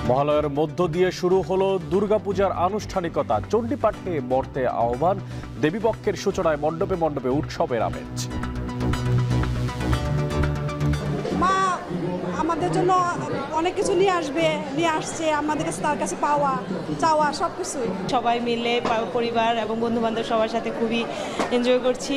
মহালয়ার মধ্য দিয়ে শুরু হলো দুর্গাপূজার আনুষ্ঠানিকতা। চণ্ডীপাঠে মর্তে আহ্বান, দেবীপক্ষের সূচনায় মণ্ডপে মণ্ডপে উৎসবের আমেজ। মা আমাদের জন্য অনেক কিছু নিয়ে আসছে, আমাদের কাছে তার কাছে পাওয়া চাওয়া সবকিছুই। সবাই মিলে পরিবার এবং বন্ধু বান্ধব সবার সাথে খুবই এনজয় করছি।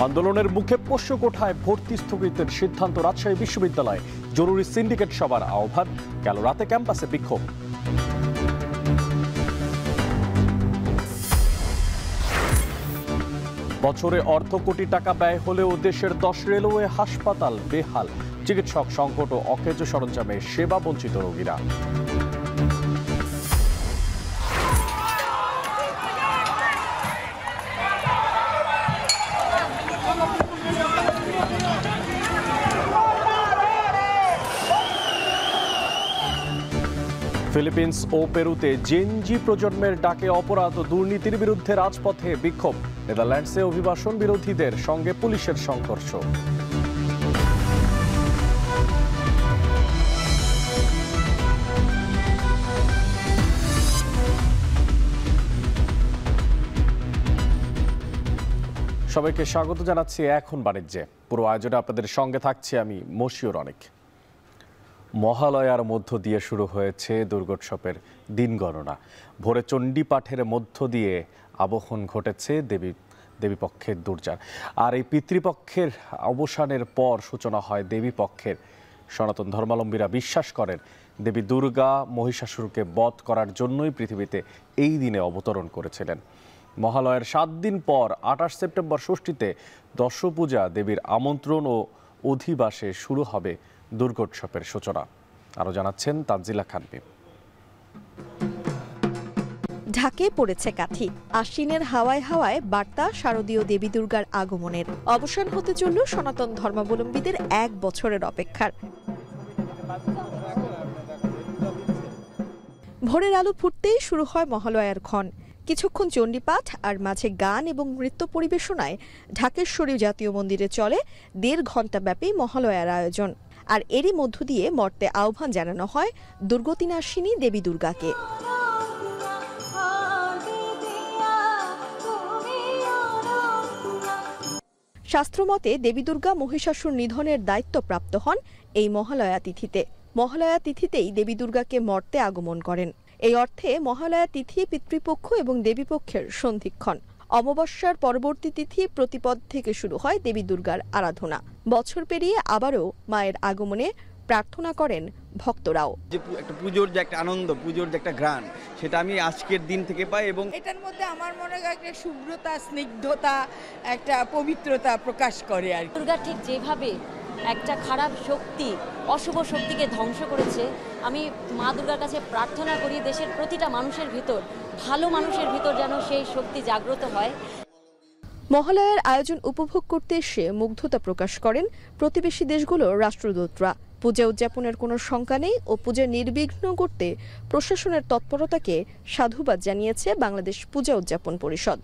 আন্দোলনের মুখে পোষ্য কোঠায় ভর্তি স্থগিতের সিদ্ধান্ত। রাজশাহী বিশ্ববিদ্যালয়ে জরুরি সিন্ডিকেট সভার আহ্বান। গেল রাতে ক্যাম্পাসে বিক্ষোভ। বছরে অর্ধ কোটি টাকা ব্যয় হলেও দেশের 10 রেলওয়ে হাসপাতাল বেহাল। চিকিৎসক সংকট ও অকেজ সরঞ্জামে সেবা বঞ্চিত রোগীরা। ফিলিপিন্স ও পেরুতে জেনজি প্রজন্মের ডাকে অপরাধ ও দুর্নীতির বিরুদ্ধে রাজপথে বিক্ষোভ। নেদারল্যান্ডসে অভিবাসন বিরোধীদের সঙ্গে পুলিশের সংঘর্ষ। সবাইকে স্বাগত জানাচ্ছি এখন বাণিজ্যে। পুরো আয়োজনে আপনাদের সঙ্গে থাকছি আমি মশিউর অনেক। মহালয়ার মধ্য দিয়ে শুরু হয়েছে দুর্গোৎসবের দিন গণনা। ভোরে চণ্ডীপাঠের মধ্য দিয়ে আবাহন ঘটেছে দেবীপক্ষের দুর্যার। আর এই পিতৃপক্ষের অবসানের পর সূচনা হয় দেবীপক্ষের। সনাতন ধর্মাবলম্বীরা বিশ্বাস করেন দেবী দুর্গা মহিষাসুরকে বধ করার জন্যই পৃথিবীতে এই দিনে অবতরণ করেছিলেন। মহালয়ার 7 দিন পর 28 সেপ্টেম্বর ষষ্ঠীতে দশপূজা দেবীর আমন্ত্রণ ও অধিবাসে শুরু হবে দুর্গোৎসবের সূচনা। আরো জানাচ্ছেন তানজিলা খান। ঢাকে পড়েছে কাঠি। আশ্বিনের হাওয়ায় হাওয়ায় বার্তা শারদীয় দেবী দুর্গার আগমনের। অবসান হতে চলল সনাতন ধর্মাবলম্বীদের 1 বছরের অপেক্ষার। ভোরের আলো ফুটতেই শুরু হয় মহালয়ার ক্ষণ। কিছুক্ষণ চণ্ডীপাঠ আর মাঝে গান এবং নৃত্য পরিবেশনায় ঢাকেশ্বরী জাতীয় মন্দিরে চলে 1.5 ঘণ্টা ব্যাপী মহালয়ার আয়োজন। আর এরই মধ্য দিয়ে মর্তে আহ্বান জানানো হয় দুর্গতিনাশিনী দেবী দুর্গাকে। শাস্ত্রমতে দেবী দুর্গা মহিষাসুর নিধনের দায়িত্বপ্রাপ্ত হন এই মহালয়া তিথিতে। মহালয়া তিথিতেই দেবী দুর্গাকে মর্তে আগমন করেন। এই অর্থে মহালয়া তিথি পিতৃপক্ষ এবং দেবীপক্ষের সন্ধিক্ষণ। অমাবস্যার পরবর্তী তিথি প্রতিপদ থেকে শুরু হয় দেবী দুর্গার আরাধনা। বছর পেরিয়ে আবারও মায়ের আগমনে প্রার্থনা করেন ভক্তরাও। যে একটা পুজোর যে একটা আনন্দ, পুজোর যে একটা ঘ্রাণ, সেটা আমি আজকের দিন থেকে পাই। এবং এটার মধ্যে আমার মনে হয় একটা শুভ্রতা, স্নিগ্ধতা, একটা পবিত্রতা প্রকাশ করে। আর দুর্গা ঠিক যেভাবে একটা খারাপ শক্তি, অশুভ শক্তিকে ধ্বংস করেছে, আমি মা দুর্গার কাছে প্রার্থনা করি দেশের প্রতিটা মানুষের ভিতর, ভালো মানুষের ভিতর যেন সেই শক্তি জাগ্রত হয়। মহালয়ার আয়োজন উপভোগ করতে এসে মুগ্ধতা প্রকাশ করেন প্রতিবেশী দেশগুলোর রাষ্ট্রদূতরা। পূজা উদযাপনের কোনো শঙ্কা নেই ও পূজা নির্বিঘ্ন করতে প্রশাসনের তৎপরতাকে সাধুবাদ জানিয়েছে বাংলাদেশ পূজা উদযাপন পরিষদ।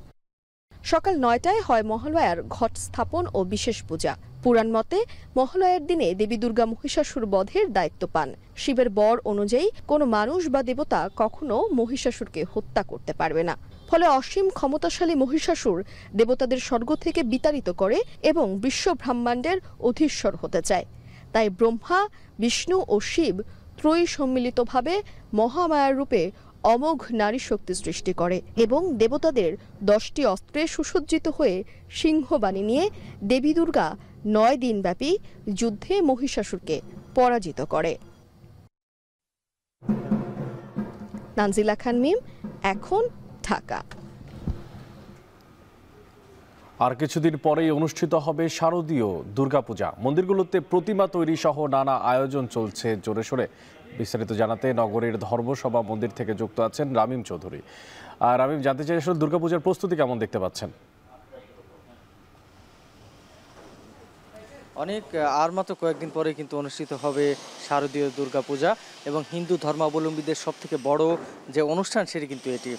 সকাল 9টায় হয় মহালয়ার ঘট স্থাপন ও বিশেষ পূজা। পুরাণ মতে মহালয়ার দিনে দেবী দুর্গা মহিষাসুর বধের দায়িত্ব পান। শিবের বর অনুযায়ী কোনো মানুষ বা দেবতা কখনো মহিষাসুরকে হত্যা করতে পারবে না। ফলে অসীম ক্ষমতাশালী মহিষাসুর দেবতাদের স্বর্গ থেকে বিতাড়িত করে এবং বিশ্ব ব্রহ্মাণ্ডের অধীশ্বর হতে চায়। তাই ব্রহ্মা, বিষ্ণু ও শিব ত্রয়ী সম্মিলিতভাবে মহামায়ার রূপে অমোঘ নারী শক্তি সৃষ্টি করে এবং দেবতাদের 10টি অস্ত্রে সুসজ্জিত হয়ে সিংহবাণী নিয়ে দেবী দুর্গা 9 দিনব্যাপী যুদ্ধে মহিষাসুরকে পরাজিত করে। তানজিলা খান, এখন ঢাকা। আর কিছুদিন পরেই অনুষ্ঠিত হবে শারদীয় দুর্গাপূজা। মন্দিরগুলোতে প্রতিমা তৈরি সহ নানা আয়োজন চলছে জোরে সোরে। বিস্তারিত জানাতে নগরের ধর্মসভা মন্দির থেকে যুক্ত আছেন রামিম চৌধুরী। আর রামিম, জানতে চাই আসলে দুর্গাপূজার প্রস্তুতি কেমন দেখতে পাচ্ছেন? অনেক আর মাত্র কয়েকদিন পরে কিন্তু অনুষ্ঠিত হবে শারদীয় দুর্গাপূজা এবং হিন্দু ধর্মাবলম্বীদের সবথেকে বড় যে অনুষ্ঠান সেটি কিন্তু এটি।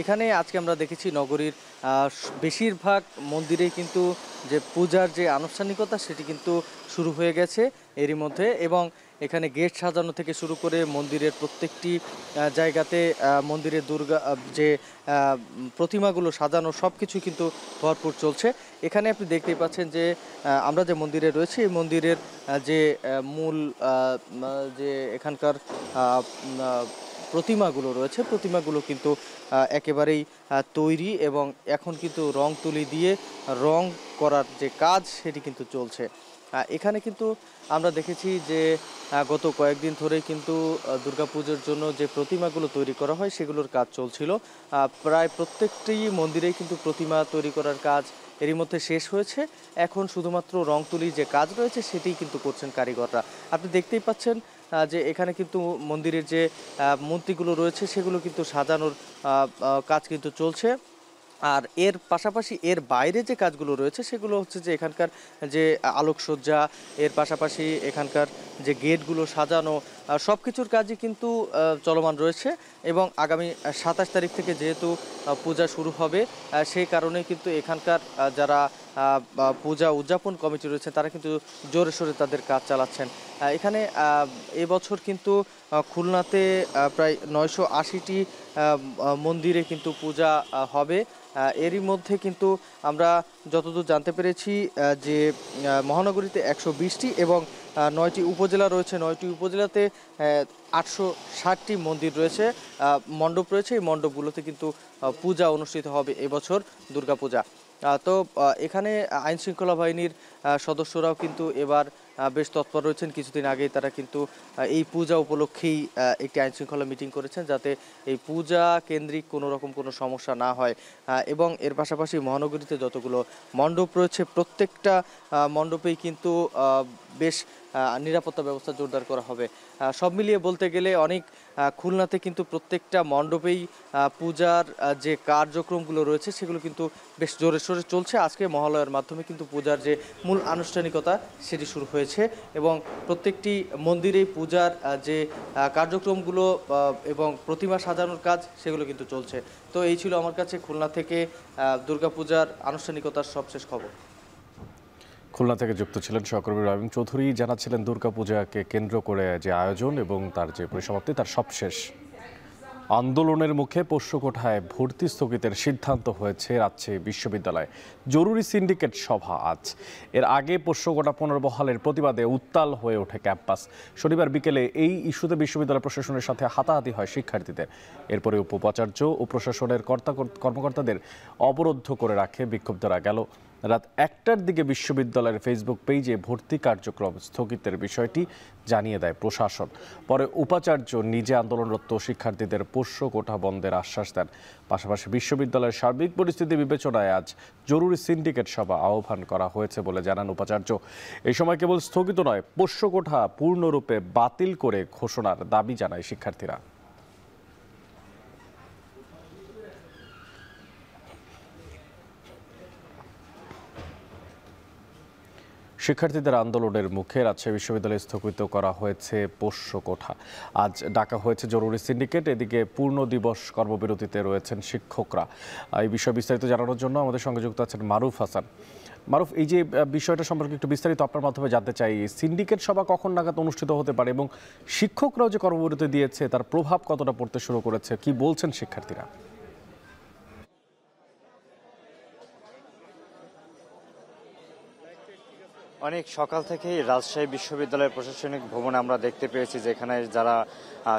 এখানে আজকে আমরা দেখেছি নগরীর বেশিরভাগ মন্দিরেই কিন্তু যে পূজার যে আনুষ্ঠানিকতা সেটি কিন্তু শুরু হয়ে গেছে এরই মধ্যে, এবং এখানে গেট সাজানো থেকে শুরু করে মন্দিরের প্রত্যেকটি জায়গাতে মন্দিরের দুর্গা যে প্রতিমাগুলো সাজানো সব কিছু কিন্তু ভরপুর চলছে। এখানে আপনি দেখতেই পাচ্ছেন যে আমরা যে মন্দিরে রয়েছি এই মন্দিরের যে মূল যে এখানকার প্রতিমাগুলো রয়েছে প্রতিমাগুলো কিন্তু একেবারেই তৈরি, এবং এখন কিন্তু রং তুলি দিয়ে রং করার যে কাজ সেটি কিন্তু চলছে। এখানে কিন্তু আমরা দেখেছি যে গত কয়েকদিন ধরেই কিন্তু দুর্গাপুজোর জন্য যে প্রতিমাগুলো তৈরি করা হয় সেগুলোর কাজ চলছিল। প্রায় প্রত্যেকটি মন্দিরেই কিন্তু প্রতিমা তৈরি করার কাজ এরই মধ্যে শেষ হয়েছে। এখন শুধুমাত্র রং তুলির যে কাজ রয়েছে সেটিই কিন্তু করছেন কারিগররা। আপনি দেখতেই পাচ্ছেন যে এখানে কিন্তু মন্দিরের যে মূর্তিগুলো রয়েছে সেগুলো কিন্তু সাজানোর কাজ কিন্তু চলছে। আর এর পাশাপাশি এর বাইরে যে কাজগুলো রয়েছে সেগুলো হচ্ছে যে এখানকার যে আলোকসজ্জা, এর পাশাপাশি এখানকার যে গেটগুলো সাজানো, সব কিছুর কাজই কিন্তু চলমান রয়েছে। এবং আগামী 27 তারিখ থেকে যেহেতু পূজা শুরু হবে সেই কারণে কিন্তু এখানকার যারা পূজা উদযাপন কমিটি রয়েছে তারা কিন্তু জোরে সোরে তাদের কাজ চালাচ্ছেন। এখানে এবছর কিন্তু খুলনাতে প্রায় 980টি মন্দিরে কিন্তু পূজা হবে। এরই মধ্যে কিন্তু আমরা যতদূর জানতে পেরেছি যে মহানগরীতে 120টি এবং 9টি উপজেলা রয়েছে। 9টি উপজেলাতে 860টি মন্দির রয়েছে, মণ্ডপ রয়েছে। এই মণ্ডপগুলোতে কিন্তু পূজা অনুষ্ঠিত হবে এবছর দুর্গাপূজা। তো এখানে আইনশৃঙ্খলা বাহিনীর সদস্যরাও কিন্তু এবার বেশ তৎপর রয়েছেন। কিছুদিন আগেই তারা কিন্তু এই পূজা উপলক্ষেই একটি আইনশৃঙ্খলা মিটিং করেছেন যাতে এই পূজা কেন্দ্রিক কোনো রকম কোনো সমস্যা না হয়। এবং এর পাশাপাশি মহানগরীতে যতগুলো মণ্ডপ রয়েছে প্রত্যেকটা মণ্ডপেই কিন্তু বেশ নিরাপত্তা ব্যবস্থা জোরদার করা হবে। সব মিলিয়ে বলতে গেলে অনেক খুলনাতে কিন্তু প্রত্যেকটা মণ্ডপেই পূজার যে কার্যক্রমগুলো রয়েছে সেগুলো কিন্তু বেশ জোরে সোরে চলছে। আজকে মহালয়ার মাধ্যমে কিন্তু পূজার যে মূল আনুষ্ঠানিকতা সেটি শুরু হয়েছে এবং প্রত্যেকটি মন্দিরেই পূজার যে কার্যক্রমগুলো এবং প্রতিমা সাজানোর কাজ সেগুলো কিন্তু চলছে। তো এই ছিল আমার কাছে খুলনা থেকে দুর্গাপূজার আনুষ্ঠানিকতার সবশেষ খবর। খুলনা থেকে যুক্ত ছিলেন সহকর্মী রাবিম চৌধুরী, জানাচ্ছিলেন দুর্গাপূজাকে কেন্দ্র করে যে আয়োজন এবং তার যে পরিসমাপ্তি তার সবশেষ। আন্দোলনের মুখে পোষ্যকোঠায় ভর্তি স্থগিতের সিদ্ধান্ত হয়েছে রাজশাহী বিশ্ববিদ্যালয়ে। জরুরি সিন্ডিকেট সভা আজ। এর আগে পোষ্যকোঠা পুনর্বহালের প্রতিবাদে উত্তাল হয়ে ওঠে ক্যাম্পাস। শনিবার বিকেলে এই ইস্যুতে বিশ্ববিদ্যালয় প্রশাসনের সাথে হাতাহাতি হয় শিক্ষার্থীদের। এরপরে উপাচার্য ও প্রশাসনের কর্মকর্তাদের অবরুদ্ধ করে রাখে বিক্ষুব্ধরা। গেল রাত 1টার দিকে বিশ্ববিদ্যালয়ের ফেসবুক পেজে ভর্তি কার্যক্রম স্থগিতের বিষয়টি জানিয়ে দেয় প্রশাসন। পরে উপাচার্য নিজে আন্দোলনরত শিক্ষার্থীদের পোষ্যকোঠা বন্ধের আশ্বাস দেন। পাশাপাশি বিশ্ববিদ্যালয়ের সার্বিক পরিস্থিতি বিবেচনায় আজ জরুরি সিন্ডিকেট সভা আহ্বান করা হয়েছে বলে জানান উপাচার্য। এই সময় কেবল স্থগিত নয়, পোষ্যকোঠা পূর্ণরূপে বাতিল করে ঘোষণার দাবি জানায় শিক্ষার্থীরা। শিক্ষার্থীদের আন্দোলনের মুখে রাজশাহী বিশ্ববিদ্যালয়ে স্থগিত করা হয়েছে পোষ্যকোঠা। আজ ডাকা হয়েছে জরুরি সিন্ডিকেট। এদিকে পূর্ণ দিবস কর্মবিরতিতে রয়েছেন শিক্ষকরা। এই বিষয়ে বিস্তারিত জানানোর জন্য আমাদের সঙ্গে যুক্ত আছেন মারুফ হাসান। মারুফ, এই যে বিষয়টা সম্পর্কে একটু বিস্তারিত আপনার মাধ্যমে জানতে চাই। সিন্ডিকেট সভা কখন নাগাদ অনুষ্ঠিত হতে পারে এবং শিক্ষকরাও যে কর্মবিরতি দিয়েছে তার প্রভাব কতটা পড়তে শুরু করেছে, কি বলছেন শিক্ষার্থীরা? অনেক সকাল থেকেই রাজশাহী বিশ্ববিদ্যালয়ের প্রশাসনিক ভবনে আমরা দেখতে পেয়েছি যেখানে যারা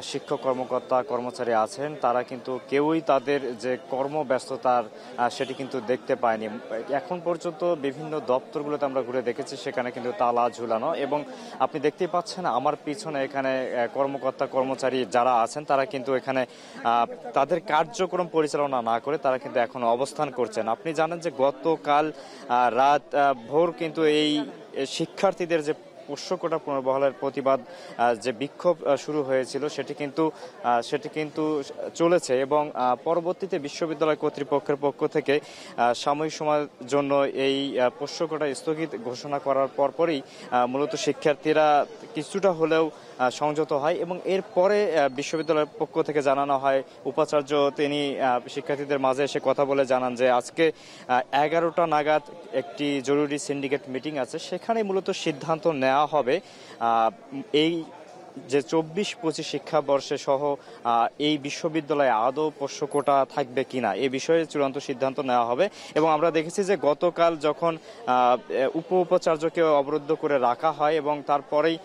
শিক্ষক কর্মকর্তা কর্মচারী আছেন তারা কিন্তু কেউই তাদের যে কর্মব্যস্ততার সেটি কিন্তু দেখতে পায়নি। এখন পর্যন্ত বিভিন্ন দপ্তরগুলোতে আমরা ঘুরে দেখেছি, সেখানে কিন্তু তালা ঝুলানো, এবং আপনি দেখতেই পাচ্ছেন আমার পিছনে এখানে কর্মকর্তা কর্মচারী যারা আছেন তারা কিন্তু এখানে তাদের কার্যক্রম পরিচালনা না করে তারা কিন্তু এখন অবস্থান করছেন। আপনি জানেন যে গতকাল রাত ভোর কিন্তু এই শিক্ষার্থীদের যে পোষ্যকোঠা পুনর্বহালের প্রতিবাদ যে বিক্ষোভ শুরু হয়েছিল সেটি কিন্তু চলেছে, এবং পরবর্তীতে বিশ্ববিদ্যালয় কর্তৃপক্ষের পক্ষ থেকে সাময়িক সময়ের জন্য এই পোষ্যকোঠা স্থগিত ঘোষণা করার পরপরই মূলত শিক্ষার্থীরা কিছুটা হলেও সংযত হয় এবং এরপরে বিশ্ববিদ্যালয়ের পক্ষ থেকে জানানো হয়, উপাচার্য তিনি শিক্ষার্থীদের মাঝে এসে কথা বলে জানান যে আজকে 11টা নাগাদ একটি জরুরি সিন্ডিকেট মিটিং আছে, সেখানে মূলত সিদ্ধান্ত নেওয়া হবে এই যে 24-25 শিক্ষাবর্ষে সহ এই বিশ্ববিদ্যালয়ে আদৌ পোষ্য কোটা থাকবে কিনা এই বিষয়ে চূড়ান্ত সিদ্ধান্ত নেওয়া হবে। এবং আমরা দেখেছি যে গতকাল যখন উপাচার্যকে অবরুদ্ধ করে রাখা হয় এবং তারপরেই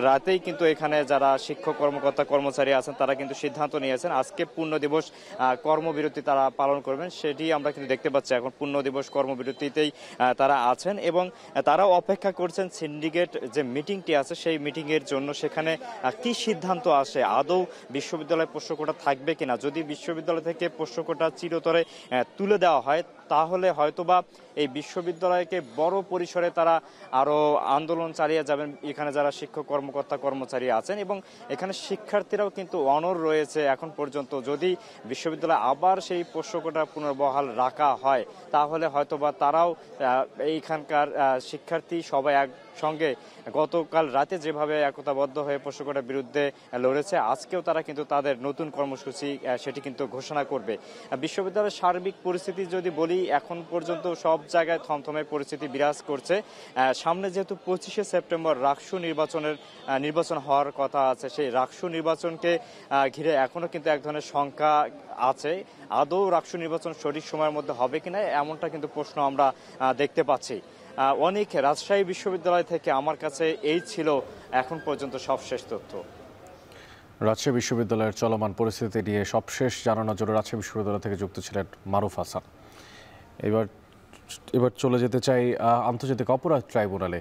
রাতেই কিন্তু এখানে যারা শিক্ষক কর্মকর্তা কর্মচারী আছেন তারা কিন্তু সিদ্ধান্ত নিয়েছেন আজকে পূর্ণ দিবস কর্মবিরতি তারা পালন করবেন, সেটি আমরা কিন্তু দেখতে পাচ্ছি। এখন পূর্ণ দিবস কর্মবিরতিতেই তারা আছেন এবং তারাও অপেক্ষা করছেন সিন্ডিকেট যে মিটিংটি আছে সেই মিটিংয়ের জন্য। সেখানে কি সিদ্ধান্ত আসে, আদৌ বিশ্ববিদ্যালয়ে পোষ্য কোটা থাকবে কিনা। যদি বিশ্ববিদ্যালয় থেকে পোষ্য কোটা চিরতরে তুলে দেওয়া হয় তাহলে হয়তোবা এই বিশ্ববিদ্যালয়কে বড় পরিসরে তারা আরো আন্দোলন চালিয়ে যাবেন, এখানে যারা শিক্ষক কর্মকর্তা কর্মচারী আছেন এবং এখানে শিক্ষার্থীরাও কিন্তু অনড় রয়েছে এখন পর্যন্ত। যদি বিশ্ববিদ্যালয়ে আবার সেই পোষ্য কোটা পুনর্বহাল রাখা হয় তাহলে হয়তোবা তারাও এইখানকার শিক্ষার্থী সবাই একসঙ্গে গতকাল রাতে যেভাবে একতাবদ্ধ হয়ে পোষ্য কোটার বিরুদ্ধে লড়েছে, আজকেও তারা কিন্তু তাদের নতুন কর্মসূচি সেটি কিন্তু ঘোষণা করবে। বিশ্ববিদ্যালয়ের সার্বিক পরিস্থিতি যদি বলি, এখন পর্যন্ত সব জায়গায় থমথমে পরিস্থিতি বিরাজ করছে। সামনে যেহেতু 25শে সেপ্টেম্বর রাকসু নির্বাচন হওয়ার কথা আছে, সেই রাকসু নির্বাচনকে ঘিরে এখনো কিন্তু এক ধরনের শঙ্কা আছে। আদৌ রাকসু নির্বাচন সঠিক সময়ের মধ্যে হবে কিনা এমনটা কিন্তু প্রশ্ন আমরা দেখতে পাচ্ছি। অনেক রাজশাহী বিশ্ববিদ্যালয় থেকে আমার কাছে এই ছিল এখন পর্যন্ত সবশেষ তথ্য। রাজশাহী বিশ্ববিদ্যালয়ের চলমান পরিস্থিতি নিয়ে সবশেষ জানানোর জন্য রাজশাহী বিশ্ববিদ্যালয় থেকে যুক্ত ছিলেন মারুফ হাসান। এবার চলে যেতে চাই আন্তর্জাতিক অপরাধ ট্রাইব্যুনালে।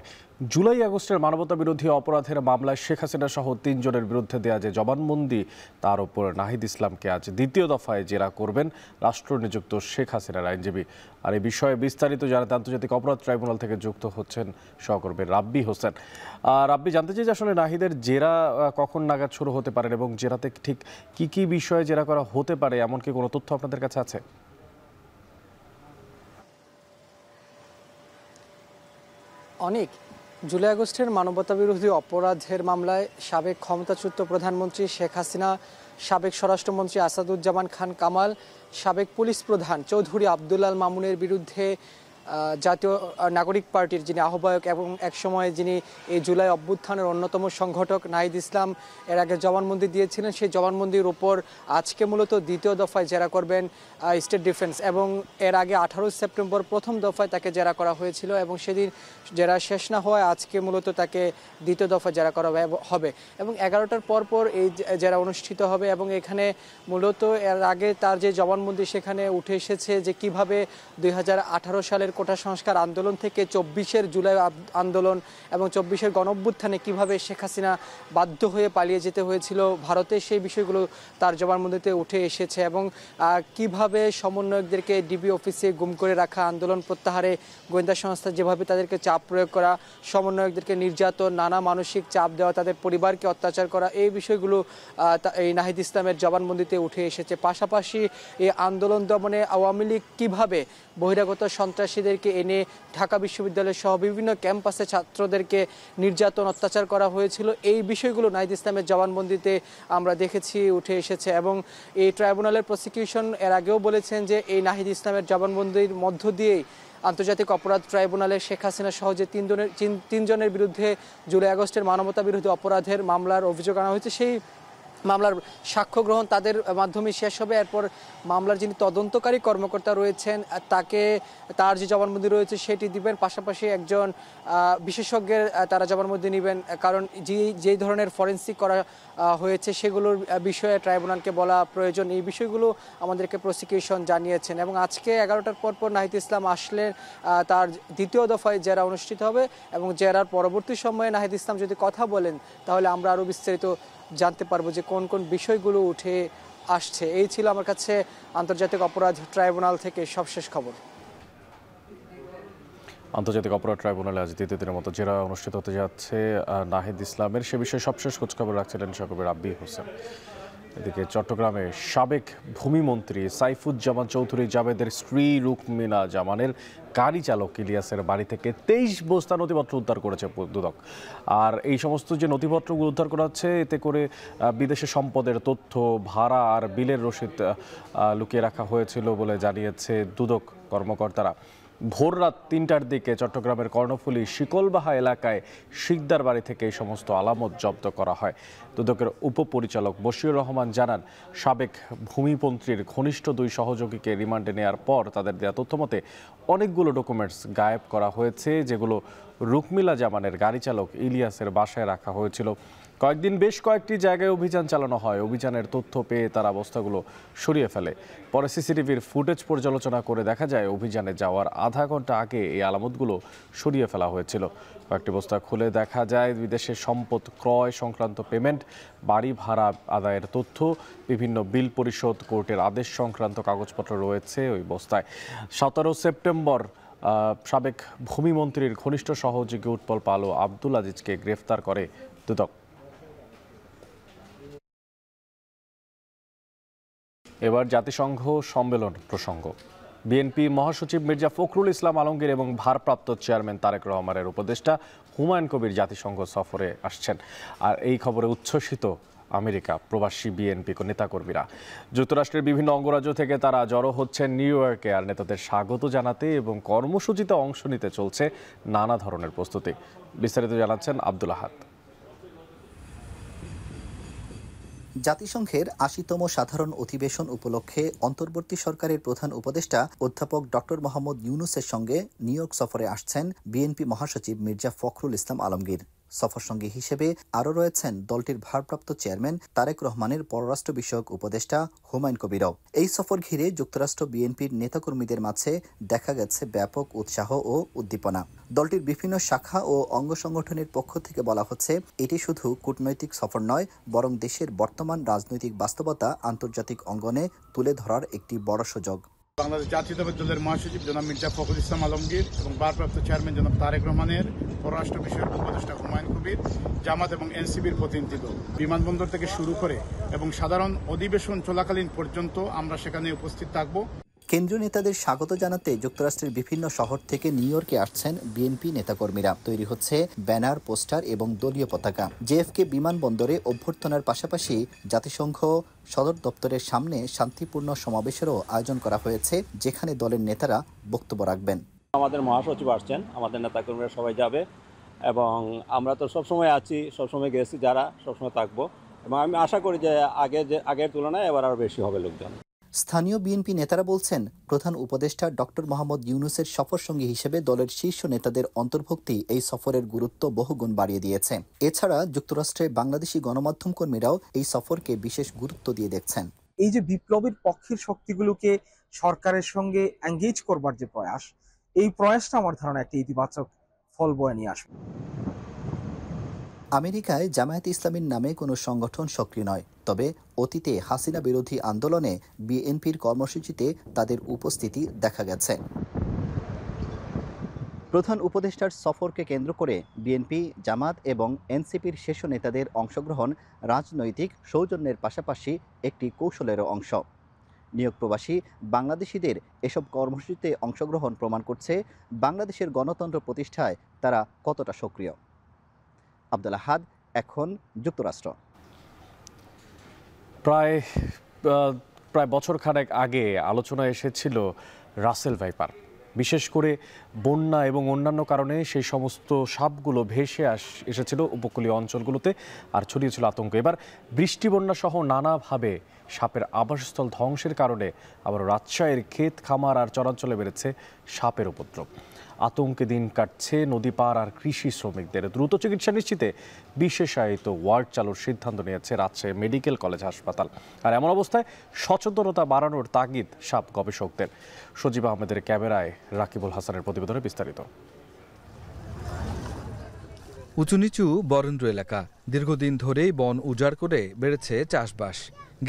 জুলাই আগস্টের মানবতা বিরোধী অপরাধের মামলায় শেখ হাসিনা সহ 3 জনের বিরুদ্ধে দেয়া যে জবানবন্দি তার উপর নাহিদ ইসলামকে আজ দ্বিতীয় দফায় জেরা করবেন রাষ্ট্রনিযুক্ত শেখ হাসিনার আইনজীবী। আর এই বিষয়ে বিস্তারিত জানাতে আন্তর্জাতিক অপরাধ ট্রাইব্যুনাল থেকে যুক্ত হচ্ছেন সহকর্মী রাব্বি হোসেন। রাব্বি, জানতে চাই যে আসলে নাহিদের জেরা কখন নাগাদ শুরু হতে পারে এবং জেরাতে ঠিক কি কি বিষয়ে জেরা করা হতে পারে, এমন কি কোনো তথ্য আপনাদের কাছে আছে? অনেক জুলাই আগস্টের মানবতা বিরোধী অপরাধের মামলায় সাবেক ক্ষমতাচ্যুত প্রধানমন্ত্রী শেখ হাসিনা, সাবেক স্বরাষ্ট্রমন্ত্রী আসাদুজ্জামান খান কামাল, সাবেক পুলিশ প্রধান চৌধুরী আব্দুল মামুনের বিরুদ্ধে জাতীয় নাগরিক পার্টির যিনি আহ্বায়ক এবং একসময় যিনি এই জুলাই অভ্যুত্থানের অন্যতম সংগঠক নাহিদ ইসলাম এর আগে জবানবন্দি দিয়েছিলেন, সেই জবানবন্দির উপর আজকে মূলত দ্বিতীয় দফায় জেরা করবেন স্টেট ডিফেন্স। এবং এর আগে 18 সেপ্টেম্বর প্রথম দফায় তাকে জেরা করা হয়েছিল এবং সেদিন জেরা শেষ না হওয়ায় আজকে মূলত তাকে দ্বিতীয় দফায় জেরা করা হবে এবং 11টার পর এই জেরা অনুষ্ঠিত হবে। এবং এখানে মূলত এর আগে তার যে জবানবন্দি সেখানে উঠে এসেছে যে কিভাবে 2018 সালের কোটা সংস্কার আন্দোলন থেকে 24-এর জুলাই আন্দোলন এবং 24-এর গণঅভ্যুত্থানে কিভাবে শেখ হাসিনা বাধ্য হয়ে পালিয়ে যেতে হয়েছিল ভারতে, সেই বিষয়গুলো তার জবানবন্দিতে উঠে এসেছে। এবং কিভাবে সমন্বয়কদেরকে ডিবি অফিসে গুম করে রাখা, আন্দোলন প্রত্যাহারে গোয়েন্দা সংস্থা যেভাবে তাদেরকে চাপ প্রয়োগ করা, সমন্বয়কদেরকে নির্যাতন, নানা মানসিক চাপ দেওয়া, তাদের পরিবারকে অত্যাচার করা, এই বিষয়গুলো এই নাহিদ ইসলামের জবানবন্দিতে উঠে এসেছে। পাশাপাশি এই আন্দোলন দমনে আওয়ামী লীগ কীভাবে বহিরাগত সন্ত্রাসীদেরকে এনে ঢাকা বিশ্ববিদ্যালয় সহ বিভিন্ন ক্যাম্পাসে ছাত্রদেরকে নির্যাতন অত্যাচার করা হয়েছিল, এই বিষয়গুলো নাহিদ ইসলামের জবানবন্দিতে আমরা দেখেছি উঠে এসেছে। এবং এই ট্রাইব্যুনালের প্রসিকিউশন এর আগেও বলেছেন যে এই নাহিদ ইসলামের জবানবন্দির মধ্য দিয়েই আন্তর্জাতিক অপরাধ ট্রাইব্যুনালে শেখ হাসিনা সহ যে 3 জনের বিরুদ্ধে জুলাই আগস্টের মানবতা বিরোধী অপরাধের মামলার অভিযোগ আনা হয়েছে, সেই মামলার সাক্ষ্য গ্রহণ তাদের মাধ্যমে শেষ হবে। এরপর মামলার যিনি তদন্তকারী কর্মকর্তা রয়েছেন তার যে জবানবন্দি রয়েছে সেটি দিবেন। পাশাপাশি একজন বিশেষজ্ঞের তারা জবানবন্দি নেবেন, কারণ যেই ধরনের ফরেন্সিক করা হয়েছে সেগুলোর বিষয়ে ট্রাইব্যুনালকে বলা প্রয়োজন, এই বিষয়গুলো আমাদেরকে প্রসিকিউশন জানিয়েছেন। এবং আজকে 11টার পর নাহিদ ইসলাম আসলে তার দ্বিতীয় দফায় জেরা অনুষ্ঠিত হবে এবং জেরার পরবর্তী সময়ে নাহিদ ইসলাম যদি কথা বলেন তাহলে আমরা আরও বিস্তারিত জানতে পারবো যে কোন কোন বিষয়গুলো উঠে আসছে। এই ছিল আমার কাছে আন্তর্জাতিক অপরাধ ট্রাইব্যুনাল থেকে সবশেষ খবর। আন্তর্জাতিক অপরাধ ট্রাইব্যুনালে আজ দ্বিতীয় দিনের মতো জেরা অনুষ্ঠিত হতে যাচ্ছে নাহিদ ইসলামের, সে বিষয়ে সবশেষ খোঁজখবর রাখছিলেন সহকর্মী রাব্বি হোসেন। এদিকে চট্টগ্রামে সাবেক ভূমিমন্ত্রী সাইফুজ্জামান চৌধুরী জাবেদের স্ত্রী রুকমিনা জামানের গাড়ি চালক ইলিয়াসের বাড়ি থেকে 23 বস্তা নথিপত্র উদ্ধার করেছে দুদক। আর এই সমস্ত যে নথিপত্রগুলো উদ্ধার করা হচ্ছে, এতে করে বিদেশি সম্পদের তথ্য, ভাড়া আর বিলের রসিদ লুকিয়ে রাখা হয়েছিল বলে জানিয়েছে দুদক কর্মকর্তারা। ভোর রাত 3টার দিকে চট্টগ্রামের কর্ণফুলী শিকলবাহা এলাকায় শিকদার বাড়ি থেকে এই সমস্ত আলামত জব্দ করা হয়। দুদকের উপপরিচালক বশির রহমান জানান, সাবেক ভূমিমন্ত্রীর ঘনিষ্ঠ 2 সহযোগীকে রিমান্ডে নেওয়ার পর তাদের দেওয়া তথ্য মতে অনেকগুলো ডকুমেন্টস গায়েব করা হয়েছে, যেগুলো রুকমিলা জামানের গাড়ি চালক ইলিয়াসের বাসায় রাখা হয়েছিল। কয়েকদিন বেশ কয়েকটি জায়গায় অভিযান চালানো হয়। অভিযানের তথ্য পেয়ে তারা বস্তাগুলো সরিয়ে ফেলে। পরে সিসিটিভির ফুটেজ পর্যালোচনা করে দেখা যায় অভিযানে যাওয়ার আধা ঘন্টা আগে এই আলামতগুলো সরিয়ে ফেলা হয়েছিল। কয়েকটি বস্তা খুলে দেখা যায় বিদেশের সম্পদ ক্রয় সংক্রান্ত পেমেন্ট, বাড়ি ভাড়া আদায়ের তথ্য, বিভিন্ন বিল পরিশোধ, কোর্টের আদেশ সংক্রান্ত কাগজপত্র রয়েছে ওই বস্তায়। 17 সেপ্টেম্বর সাবেক ভূমিমন্ত্রীর ঘনিষ্ঠ সহযোগী উৎপল পাল ও আব্দুল আজিজকে গ্রেফতার করে দুদক। এবার জাতিসংঘ সম্মেলন প্রসঙ্গ। বিএনপি মহাসচিব মির্জা ফখরুল ইসলাম আলমগীর এবং ভারপ্রাপ্ত চেয়ারম্যান তারেক রহমানের উপদেষ্টা হুমায়ুন কবির জাতিসংঘ সফরে আসছেন। আর এই খবরে উচ্ছ্বসিত আমেরিকা প্রবাসী বিএনপি নেতাকর্মীরা। যুক্তরাষ্ট্রের বিভিন্ন অঙ্গরাজ্য থেকে তারা জড়ো হচ্ছেন নিউ ইয়র্কে, আর নেতাদের স্বাগত জানাতে এবং কর্মসূচিতে অংশ নিতে চলছে নানা ধরনের প্রস্তুতি। বিস্তারিত জানাচ্ছেন আব্দুল আহাদ। জাতিসংঘের ৮০তম সাধারণ অধিবেশন উপলক্ষে অন্তর্বর্তী সরকারের প্রধান উপদেষ্টা অধ্যাপক ডক্টর মোহাম্মদ ইউনূসের সঙ্গে নিউ ইয়র্ক সফরে আসছেন বিএনপি মহাসচিব মির্জা ফখরুল ইসলাম আলমগীর। সফরসঙ্গী হিসেবে আরও রয়েছেন দলটির ভারপ্রাপ্ত চেয়ারম্যান তারেক রহমানের পররাষ্ট্র বিষয়ক উপদেষ্টা হুমায়ুন কবিরও। এই সফর ঘিরে যুক্তরাষ্ট্র বিএনপির নেতাকর্মীদের মাঝে দেখা গেছে ব্যাপক উৎসাহ ও উদ্দীপনা। দলটির বিভিন্ন শাখা ও অঙ্গ সংগঠনের পক্ষ থেকে বলা হচ্ছে, এটি শুধু কূটনৈতিক সফর নয়, বরং দেশের বর্তমান রাজনৈতিক বাস্তবতা আন্তর্জাতিক অঙ্গনে তুলে ধরার একটি বড় সুযোগ। বাংলাদেশ জাতীয়তাবাদী দলের মহাসচিব জনাব মির্জা ফখরুল ইসলাম আলমগীর এবং ভারপ্রাপ্ত চেয়ারম্যান জনাব তারেক রহমানের পররাষ্ট্র বিষয়ক উপদেষ্টা হুমায়ুন কবির, জামাত এবং এনসিপির প্রতিনিধি দল বিমানবন্দর থেকে শুরু করে এবং সাধারণ অধিবেশন চলাকালীন পর্যন্ত আমরা সেখানে উপস্থিত থাকব। কেন্দ্রীয় নেতাদের স্বাগত জানাতে যুক্তরাষ্ট্রের বিভিন্ন শহর থেকে নিউ ইয়র্কে আসছেন বিএনপি নেতাকর্মীরা। তৈরি হচ্ছে ব্যানার, পোস্টার এবং দলীয় পতাকা। জেএফকে বিমানবন্দরে অভ্যর্থনার পাশাপাশি জাতিসংঘ সদর দপ্তরের সামনে শান্তিপূর্ণ সমাবেশেরও আয়োজন করা হয়েছে, যেখানে দলের নেতারা বক্তব্য রাখবেন। আমাদের মহাসচিব আসছেন, আমাদের নেতাকর্মীরা সবাই যাবে এবং আমরা তো সবসময় আছি, সবসময় গেছি, যারা সবসময় থাকবো এবং আমি আশা করি যে আগের তুলনায় এবার আরও বেশি হবে লোকজন। স্থানীয় বিএনপি নেতারা বলছেন, প্রধান উপদেষ্টা ডক্টর মোহাম্মদ ইউনূসের সফরসঙ্গী হিসেবে দলের শীর্ষ নেতাদের অন্তর্ভুক্তি এই সফরের গুরুত্ব বহুগুণ বাড়িয়ে দিয়েছে। এছাড়া যুক্তরাষ্ট্রে বাংলাদেশি গণমাধ্যম কর্মীরাও এই সফরকে বিশেষ গুরুত্ব দিয়ে দেখছেন। এই যে বিপ্লবের পক্ষের শক্তিগুলোকে সরকারের সঙ্গে এঙ্গেজ করবার যে প্রয়াস, এই প্রয়াসটা আমার ধারণা একটা ইতিবাচক ফল বয়ে নিয়ে আসবে। আমেরিকায় জামায়াতে ইসলামীর নামে কোনো সংগঠন সক্রিয় নয়, তবে অতীতে হাসিনা বিরোধী আন্দোলনে বিএনপির কর্মসূচিতে তাদের উপস্থিতি দেখা গেছে। প্রধান উপদেষ্টার সফরকে কেন্দ্র করে বিএনপি, জামাত এবং এনসিপির শীর্ষ নেতাদের অংশগ্রহণ রাজনৈতিক সৌজন্যের পাশাপাশি একটি কৌশলেরও অংশ। নিয়োগ প্রবাসী বাংলাদেশিদের এসব কর্মসূচিতে অংশগ্রহণ প্রমাণ করছে বাংলাদেশের গণতন্ত্র প্রতিষ্ঠায় তারা কতটা সক্রিয়। আব্দুল আহাদ, এখন যুক্তরাষ্ট্র। প্রায় বছর খানেক আগে আলোচনায় এসেছিল রাসেল ভাইপার। বিশেষ করে বন্যা এবং অন্যান্য কারণে সেই সমস্ত সাপগুলো ভেসে এসেছিল উপকূলীয় অঞ্চলগুলোতে আর ছড়িয়েছিল আতঙ্ক। এবার বৃষ্টি, বন্যা সহ নানাভাবে সাপের আবাসস্থল ধ্বংসের কারণে আবার রাজশাহীর ক্ষেত খামার আর চরাঞ্চলে বেড়েছে সাপের উপদ্রব। আতঙ্কে দিন কাটছে নদী পার আর কৃষি শ্রমিকদের। দ্রুত চিকিৎসা নিশ্চিতে বিশেষায়িত ওয়ার্ড চালুর সিদ্ধান্ত নিয়েছে রাজশাহী মেডিকেল কলেজ হাসপাতাল। আর এমন অবস্থায় সচেতনতা বাড়ানোর তাগিদ সাপ গবেষকদের। সজীব আহমেদের ক্যামেরায় রাকিবুল হাসানের প্রতিবেদনে বিস্তারিত। উঁচু নিচু বরেন্দ্র এলাকা, দীর্ঘদিন ধরেই বন উজাড় করে বেড়েছে চাষবাস।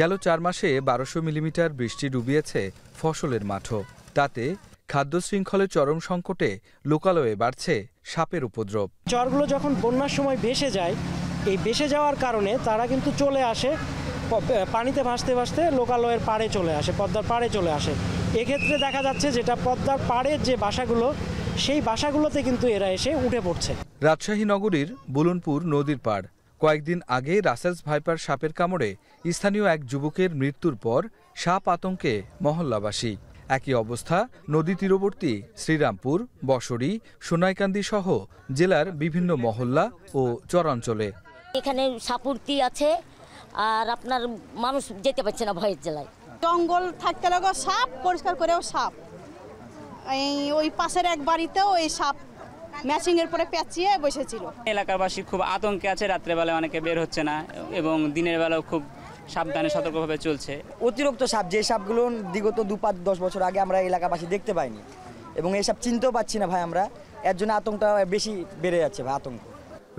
গেল 4 মাসে 1200 মিলিমিটার বৃষ্টি ডুবিয়েছে ফসলের মাঠও। তাতে খাদ্য শৃঙ্খলের চরম সংকটে লোকালয়ে বাড়ছে সাপের উপদ্রব। চরগুলো যখন বন্যার সময় ভেসে যায়, এই ভেসে যাওয়ার কারণে তারা কিন্তু চলে আসে পানিতে ভাসতে ভাসতে লোকালয়ের পাড়ে চলে আসে, পদ্মার পাড়ে চলে আসে। এক্ষেত্রে দেখা যাচ্ছে যেটা পদ্মার পাড়ের যে বাসাগুলো, সেই বাসাগুলোতে কিন্তু এরা এসে উঠে পড়ছে। রাজশাহী নগরীর বুলনপুর নদীর পাড়। কয়েকদিন আগে রাসেলস ভাইপার সাপের কামড়ে স্থানীয় এক যুবকের মৃত্যুর পর সাপ আতঙ্কে মহল্লাবাসী। একই অবস্থা নদী তীরবর্তী শ্রীরামপুর, বসরি, সোনাইকান্দি সহ জেলার বিভিন্ন মহল্লা ও চরাঞ্চলে। এখানে সাপুরতি আছে, আর আপনার মানুষ যেতে পারছে না ভয়ের জেলায়। জঙ্গল থাকতে লাগো সাপ, পরিষ্কার করেও সাপ। ওই পাশের এক বাড়িতেও এই সাপ ম্যাচিংয়ের পরে পেঁচিয়ে বসেছিল। এলাকাবাসী খুব আতঙ্কে আছে, রাত্রেবেলায় অনেকে বের হচ্ছে না এবং দিনের বেলাও খুব সাবধানে সতর্কভাবে চলছে। অতিরিক্ত সাপ, যে সাপগুলো বিগত 2-5-10 বছর আগে আমরা এলাকাবাসী দেখতে পাইনি এবং এই সাপ চিনতেও পাচ্ছি না ভাই আমরা, এর জন্য আতঙ্কটা বেশি বেড়ে যাচ্ছে ভাই, আতঙ্ক।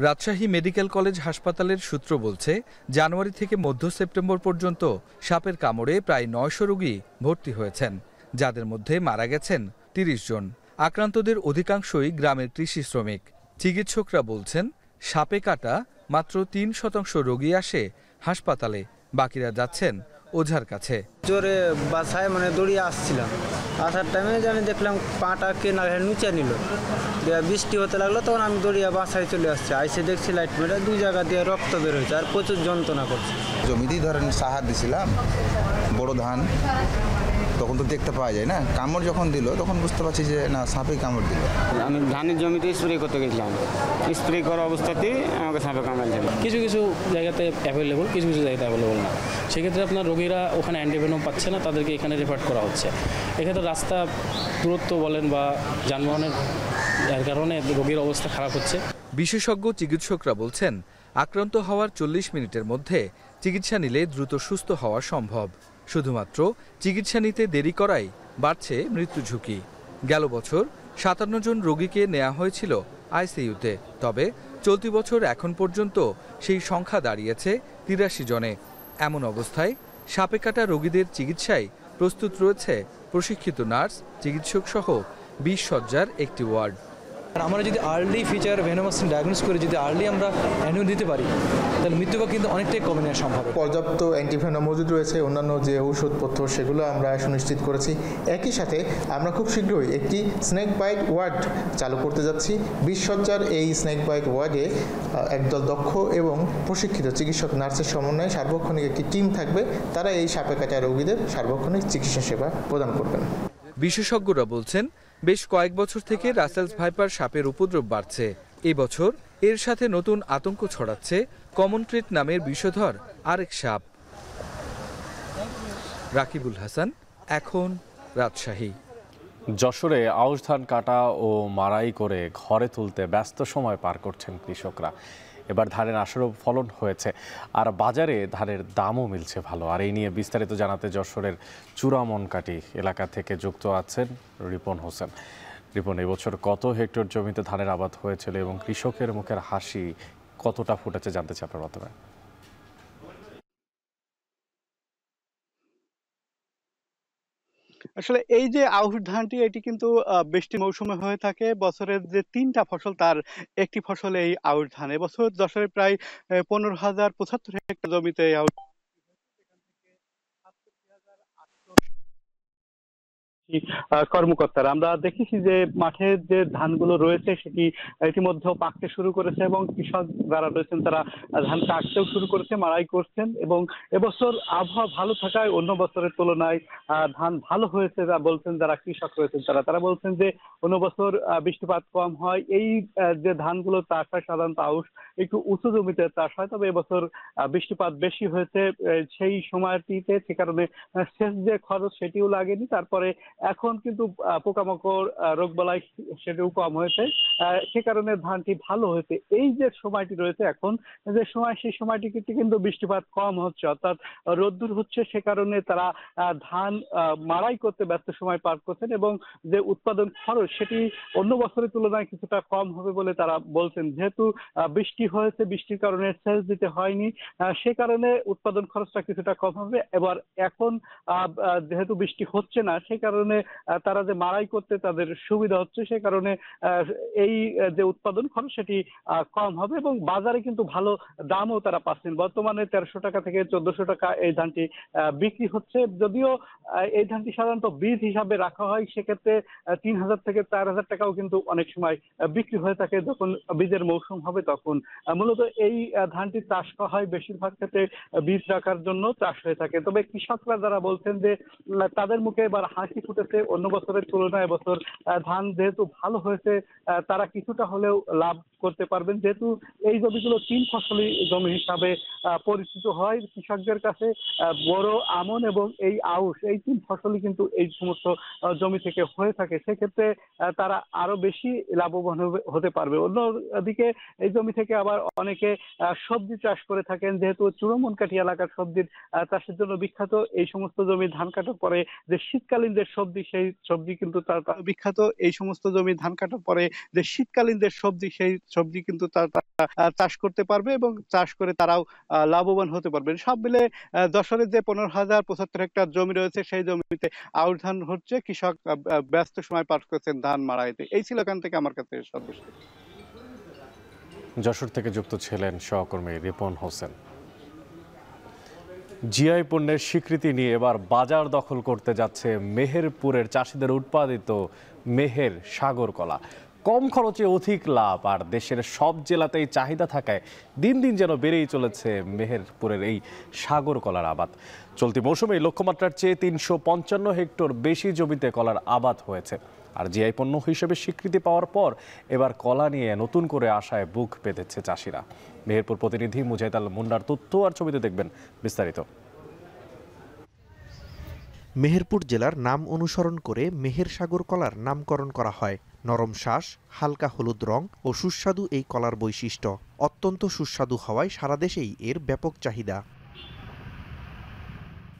রাজশাহী মেডিকেল কলেজ হাসপাতালের সূত্র বলছে, জানুয়ারি থেকে মধ্য সেপ্টেম্বর পর্যন্ত সাপের কামড়ে প্রায় 900 রোগী ভর্তি হয়েছেন, যাদের মধ্যে মারা গেছেন 30 জন। আক্রান্তদের অধিকাংশই গ্রামের কৃষি শ্রমিক। চিকিৎসকরা বলছেন, সাপে কাটা মাত্র 3% রোগী আসে হাসপাতালে, বাকিরা যাচ্ছেন ওঝার কাছে। জোরে বাসায় দৌড়িয়ে আসছিলাম, আসার টাইমে আমি দেখলাম পাটা কে না নিচে নিল, বৃষ্টি হতে লাগলো, তখন আমি দৌড়িয়ে বাসায় চলে আসছি। আইসে দেখছি লাইট মেরে 2 জায়গা দিয়ে রক্ত বের হয়েছে আর প্রচুর যন্ত্রণা করছে। জমিতেই ধরেন সাহার দিছিলাম, বড় ধান, তখন তো দেখতে পাওয়া যায় না। কামড় যখন দিল তখন বুঝতে পারছি যে না, সাপেই কামড় দিল। আমি ধানের জমিতে স্প্রে করতে গেছিলাম, স্প্রে করা অবস্থাতেই আমাকে সাপে কামড়াল। কিছু কিছু জায়গাতে অ্যাভেলেবল, কিছু কিছু জায়গাতে অ্যাভেলেবল না। সেক্ষেত্রে আপনার রোগীরা ওখানে অ্যান্টিভেনম পাচ্ছে না, তাদেরকে এখানে রেফার করা হচ্ছে। এক্ষেত্রে রাস্তা দূরত্ব বলেন বা যানবাহনের এর কারণে রোগীর অবস্থা খারাপ হচ্ছে। বিশেষজ্ঞ চিকিৎসকরা বলছেন, আক্রান্ত হওয়ার 40 মিনিটের মধ্যে চিকিৎসা নিলে দ্রুত সুস্থ হওয়া সম্ভব। শুধুমাত্র চিকিৎসা নিতে দেরি করাই বাড়ছে মৃত্যু ঝুঁকি। গেল বছর 57 জন রোগীকে নেওয়া হয়েছিল আইসিইউতে, তবে চলতি বছর এখন পর্যন্ত সেই সংখ্যা দাঁড়িয়েছে 83 জনে। এমন অবস্থায় সাপে কাটা রোগীদের চিকিৎসায় প্রস্তুত রয়েছে প্রশিক্ষিত নার্স, চিকিৎসক সহ 20 শয্যার একটি ওয়ার্ড। আমরা যদি আর্লি ফিচার ভেনোমাস ডায়াগনোস করে যদি আর্লি আমরা অ্যানিও দিতে পারি, তাহলে মৃত্যুকে কিন্তু অনেকটাই কমে নেওয়া সম্ভব। পর্যাপ্ত অ্যান্টিভেনম মজুদ রয়েছে, অন্যান্য যে ঔষধপত্র সেগুলো আমরা সুনিশ্চিত করেছি। একই সাথে আমরা খুব শীঘ্রই একটি স্নেক বাইট ওয়ার্ড চালু করতে যাচ্ছি। 20 শয্যার এই স্নেক বাইট ওয়ার্ডে একদল দক্ষ এবং প্রশিক্ষিত চিকিৎসক নার্সের সমন্বয়ে সার্বক্ষণিক একটি টিম থাকবে, তারা এই সাপে কাটা রোগীদের সার্বক্ষণিক চিকিৎসা সেবা প্রদান করবেন। বিশেষজ্ঞরা বলছেন, বেশ কয়েক বছর থেকে রাসেলস ভাইপার সাপের উপদ্রব বাড়ছে। এই বছর এর সাথে নতুন আতঙ্ক ছড়াচ্ছে কমন ট্রেট নামের বিষধর আরেক সাপ। রাকিবুল হাসান, এখন রাজশাহী। যশোরে আউশ ধান কাটা ও মাড়াই করে ঘরে তুলতে ব্যস্ত সময় পার করছেন কৃষকরা। এবার ধানের আশারও ফলন হয়েছে, আর বাজারে ধানের দামও মিলছে ভালো। আর এই নিয়ে বিস্তারিত জানাতে যশোরের চূড়ামনকাটি এলাকা থেকে যুক্ত আছেন রিপন হোসেন। রিপন, এবছর কত হেক্টর জমিতে ধানের আবাদ হয়েছিল এবং কৃষকের মুখের হাসি কতটা ফুটেছে জানতে চাই আপনার মাধ্যমে। আসলে এই যে আউশ ধানটি, এটি কিন্তু বৃষ্টি মৌসুমে হয়ে থাকে। বছরের যে 3টা ফসল তার একটি ফসল এই আউশ ধান। এবছর যশোরে প্রায় 15,075 হেক্টর জমিতে আউশ কর্মকর্তারা আমরা দেখেছি যে মাঠে যে ধানগুলো রয়েছে সেটি ইতিমধ্যে পাকতে শুরু করেছে এবং কৃষক যারা রয়েছেন তারা ধান কাটতেও শুরু করেছে, মাড়াই করছেন। এবং এবছর আবহাওয়া ভালো থাকায় অন্য বছরের তুলনায় ধান ভালো হয়েছে যা বলছেন যারা কৃষক রয়েছেন তারা বলছেন যে অন্য বছর বৃষ্টিপাত কম হয়। এই যে ধানগুলো চাষ হয় সাধারণত আউশ একটু উঁচু জমিতে চাষ হয়, তবে এবছর বৃষ্টিপাত বেশি হয়েছে সেই সময়টিতে, সে কারণে সেচ যে খরচ সেটিও লাগেনি। তারপরে এখন কিন্তু পোকামাকড় রোগবালাই সেটিও কম হয়েছে, সে কারণে ধানটি ভালো হয়েছে। এই যে সময়টি রয়েছে এখন যে সময়, সেই সময়টি কিন্তু বৃষ্টিপাত কম হচ্ছে, অর্থাৎ রোদ্দুর হচ্ছে, সে কারণে তারা ধান মাড়াই করতে ব্যস্ত সময় পার করছেন এবং যে উৎপাদন খরচ সেটি অন্য বছরের তুলনায় কিছুটা কম হবে বলে তারা বলছেন। যেহেতু বৃষ্টি হয়েছে, বৃষ্টির কারণে সেচ দিতে হয়নি, সে কারণে উৎপাদন খরচটা কিছুটা কম হবে। এবার এখন যেহেতু বৃষ্টি হচ্ছে না, সেই কারণে কারণে তারা যে মাড়াই করতে তাদের সুবিধা হচ্ছে, সে কারণে এই যে উৎপাদন খরচ সেটি কম হবে এবং বাজারে কিন্তু ভালো দামও তারা পাচ্ছেন। বর্তমানে 1300 টাকা থেকে 1400 টাকা এই ধানটি বিক্রি হচ্ছে। যদিও এই ধানটি সাধারণত বীজ হিসাবে রাখা হয়, সেক্ষেত্রে 3000 থেকে 4000 টাকাও কিন্তু অনেক সময় বিক্রি হয়ে থাকে যখন বীজের মৌসুম হবে তখন। মূলত এই ধানটি চাষ করা হয় বেশিরভাগ ক্ষেত্রে বীজ রাখার জন্য চাষ হয়ে থাকে। তবে কৃষকরা যারা বলছেন যে তাদের মুখে এবার হাসি ফুটেছে, অন্য বছরের তুলনায় এবছর ধান যেহেতু ভালো হয়েছে তারা কিছুটা হলেও লাভ করতে পারবেন, যেহেতু এই জমিগুলো 3 ফসলি জমি হিসাবে পরিচিত হয় কৃষকদের কাছে। বড় আমন এবং এই আউশ, এই 3 ফসলই কিন্তু এই সমস্ত জমি থেকে হয়ে থাকে, সেক্ষেত্রে তারা আরো বেশি লাভবান হতে পারবে। অন্যদিকে এই জমি থেকে আবার অনেকে সবজি চাষ করে থাকেন, যেহেতু চূড়ামনকাঠি এলাকার সবজির চাষের জন্য বিখ্যাত। এই সমস্ত জমি ধান কাটার পরে যে শীতকালীন যে সবজি, সেই সবজি কিন্তু তার বিখ্যাত। এই সমস্ত জমি ধান কাটার পরে যে শীতকালীন যে সবজি, সেই সবজি কিন্তু তারা চাষ করতে পারবে এবং চাষ করে তারাও লাভবান হতে পারবে। সব মিলে যশোরের যে 15,075 হেক্টর জমি রয়েছে সেই জমিতে আউশ ধান হচ্ছে, কৃষক ব্যস্ত সময় পার করছেন ধান মাড়াইতে। এই ছিল এখান থেকে আমার কাছে সর্বশেষ। যশোর থেকে যুক্ত ছিলেন সহকর্মী রিপন হোসেন। জিআই পণ্যের স্বীকৃতি নিয়ে এবার বাজার দখল করতে যাচ্ছে মেহেরপুরের চাষিদের উৎপাদিত মেহের সাগর কলা। কম খরচে অধিক লাভ আর দেশের সব জেলাতেই চাহিদা থাকায় দিন দিন যেন বেড়েই চলেছে মেহেরপুরের এই সাগর কলার আবাদ। চলতি মৌসুমে লক্ষ্যমাত্রার চেয়ে 355 হেক্টর বেশি জমিতে কলার আবাদ হয়েছে। আর জিআই পণ্য হিসেবে স্বীকৃতি পাওয়ার পর এবার কলা নিয়ে নতুন করে আশায় বুক বেঁধেছে চাষিরা। মেহেরপুর প্রতিনিধি মুজাহিদ আল মুন্নার তথ্য আর ছবিতে দেখবেন বিস্তারিত। মেহেরপুর জেলার নাম অনুসরণ করে মেহের সাগর কলার নামকরণ করা হয়। নরম শ্বাস, হালকা হলুদ রং ও সুস্বাদু এই কলার বৈশিষ্ট্য। অত্যন্ত সুস্বাদু হওয়ায় সারা দেশেই এর ব্যাপক চাহিদা।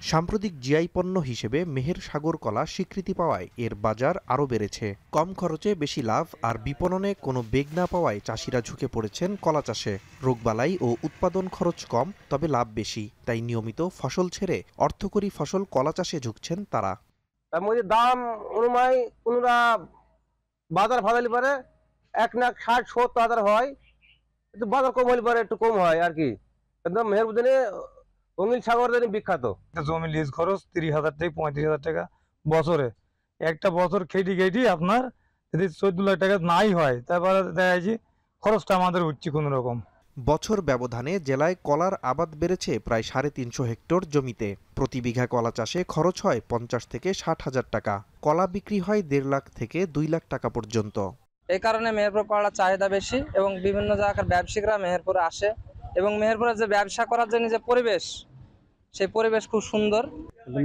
সাম্প্রতিক জিআই পণ্য হিসেবে মেহের সাগর কলা স্বীকৃতি পাওয়ায় এর বাজার আরও বেড়েছে। কম খরচে বেশি লাভ আর বিপণনে কোনো বেগ না পাওয়ায় চাষিরা ঝুঁকে পড়েছেন কলা চাষে। রোগবালাই ও উৎপাদন খরচ কম, তবে লাভ বেশি, তাই নিয়মিত ফসল ছেড়ে অর্থকরী ফসল কলা চাষে ঝুঁকছেন তারা। তার মধ্যে দাম অনুযায়ী কোনোটা বাজার ভালো পারে 1,60,70 হাজার হয়, কিন্তু বাজার কম হলে পারে একটু কম হয় আর কি। কিন্তু মেহেরপুর রঙিন সাগর বিখ্যাত। জমি লিজ খরচ 30,000 থেকে 35,000 টাকা বছরে। একটা বছর খেটি আপনার যদি 14 লাখ টাকা নাই হয়, তারপরে দেখা যায় খরচটা আমাদের উঠছে কোনো রকম। বছর ব্যবধানে জেলায় কলার আবাদ বেড়েছে প্রায় 350 হেক্টর জমিতে। প্রতি বিঘা কলা চাষে খরচ হয় 50 থেকে 60 হাজার টাকা। কলা বিক্রি হয় 1.5 লাখ থেকে 2 লাখ টাকা পর্যন্ত। এই কারণে মেহেরপুর কলার চাহিদা বেশি এবং বিভিন্ন জায়গার ব্যবসায়ীরা মেহেরপুরে আসে এবং মেহেরপুরে যে ব্যবসা করার জন্য যে পরিবেশ, সেই পরিবেশ খুব সুন্দর।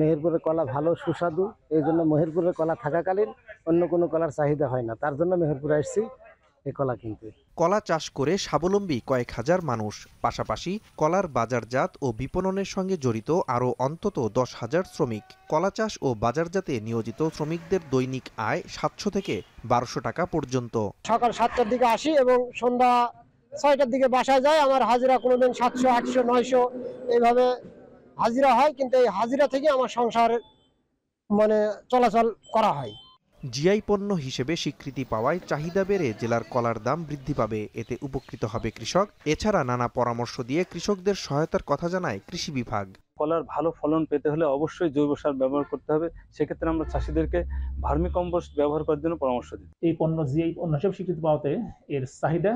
মেহেরপুরের কলা ভালো সুস্বাদু, এই জন্য মেহেরপুরের কলা থাকাকালীন অন্য কোনো কলার চাহিদা হয় না, তার জন্য মেহেরপুরে আসছি এই কলা কিনতে। কলা চাষ করে স্বাবলম্বী কয়েক হাজার মানুষ। পাশাপাশি কলার বাজারজাত ও বিপণনের সঙ্গে জড়িত আরও অন্তত 10,000 শ্রমিক। কলা চাষ ও বাজারজাতে নিয়োজিত শ্রমিকদের দৈনিক আয় 700 থেকে 1200 টাকা পর্যন্ত। সকাল 7টার দিকে আসি এবং সন্ধ্যা 6টার দিকে বাসায় যায়। আমার হাজিরা কোনোদিন 700, 800, 900 এইভাবে হাজিরা হয়, কিন্তু এই হাজিরা থেকে আমার সংসার চলাচল করা হয়। জিআই পণ্য হিসেবে স্বীকৃতি পাওয়ায় চাহিদা বেড়ে জেলার কলার দাম বৃদ্ধি পাবে, এতে উপকৃত হবে কৃষক। এছাড়া নানা পরামর্শ দিয়ে কৃষকদের সহায়তার কথা জানায় কৃষি বিভাগ। কলার ভালো ফলন পেতে হলে অবশ্যই জৈব সার ব্যবহার করতে হবে। সেক্ষেত্রে আমরা চাষিদেরকে ভার্মি কম্পোস্ট ব্যবহার করার জন্য পরামর্শ দিই। এই পণ্য জিআই পণ্য হিসেবে স্বীকৃতি পাওয়াতে এর চাহিদা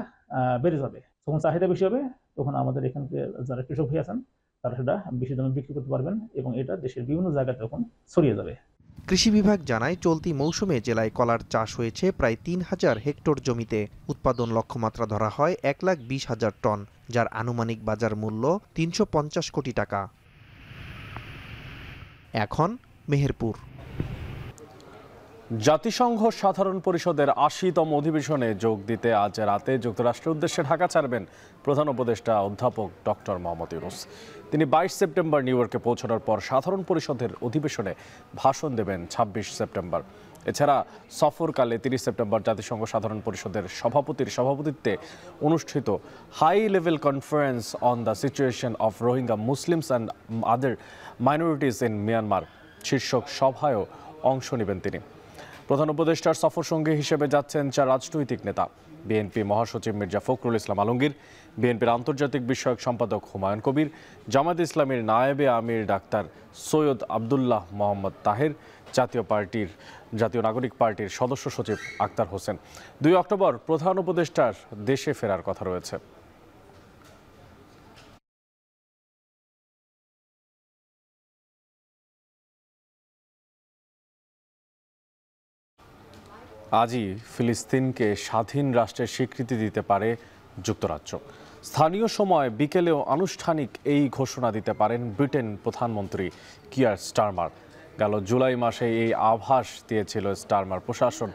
বেড়ে যাবে। যখন চাহিদা বেশি হবে তখন আমাদের এখানকে যারা কৃষক ভাই আছেন তারা সেটা বেশি দামে বিক্রি করতে পারবেন এবং এটা দেশের বিভিন্ন জায়গায় তখন ছড়িয়ে যাবে। কৃষি বিভাগ জানায় চলতি মৌসুমে জেলায় কলার চাষ হয়েছে প্রায় 3,000 হেক্টর জমিতে। উৎপাদন লক্ষ্যমাত্রা ধরা হয় 1,20,000 টন, যার আনুমানিক বাজার মূল্য 350 কোটি টাকা। এখন মেহেরপুর। জাতিসংঘ সাধারণ পরিষদের 80তম অধিবেশনে যোগ দিতে আজ রাতে যুক্তরাষ্ট্রের উদ্দেশ্যে ঢাকা ছাড়বেন প্রধান উপদেষ্টা অধ্যাপক ডক্টর মোহাম্মদ ইউনূস। তিনি 22 সেপ্টেম্বর নিউ ইয়র্কে পৌঁছানোর পর সাধারণ পরিষদের অধিবেশনে ভাষণ দেবেন 26 সেপ্টেম্বর। এছাড়া সফরকালে 30 সেপ্টেম্বর জাতিসংঘ সাধারণ পরিষদের সভাপতির সভাপতিত্বে অনুষ্ঠিত high level conference on the situation of Rohingya Muslims and other minorities in Myanmar শীর্ষক সভায়ও অংশ নেবেন তিনি। প্রধান উপদেষ্টার সফর সঙ্গী হিসেবে যাচ্ছেন 4 রাজনৈতিক নেতা। বিএনপি মহাসচিব মির্জা ফখরুল ইসলাম আলমগীর, বিএনপির আন্তর্জাতিক বিষয়ক সম্পাদক হুমায়ুন কবির, জামায়াত ইসলামীর নায়েবে আমির ডাক্তার সৈয়দ আবদুল্লাহ মোহাম্মদ তাহের, জাতীয় নাগরিক পার্টির সদস্য সচিব আক্তার হোসেন। 2 অক্টোবর প্রধান উপদেষ্টার দেশে ফেরার কথা রয়েছে। আজই ফিলিস্তিনকে স্বাধীন রাষ্ট্রের স্বীকৃতি দিতে পারে যুক্তরাজ্য। স্থানীয় সময় বিকেলেও আনুষ্ঠানিক এই ঘোষণা দিতে পারেন ব্রিটেন প্রধানমন্ত্রী কিয়ার স্টারমার। গেল জুলাই মাসে এই আভাস দিয়েছিল স্টারমার প্রশাসন।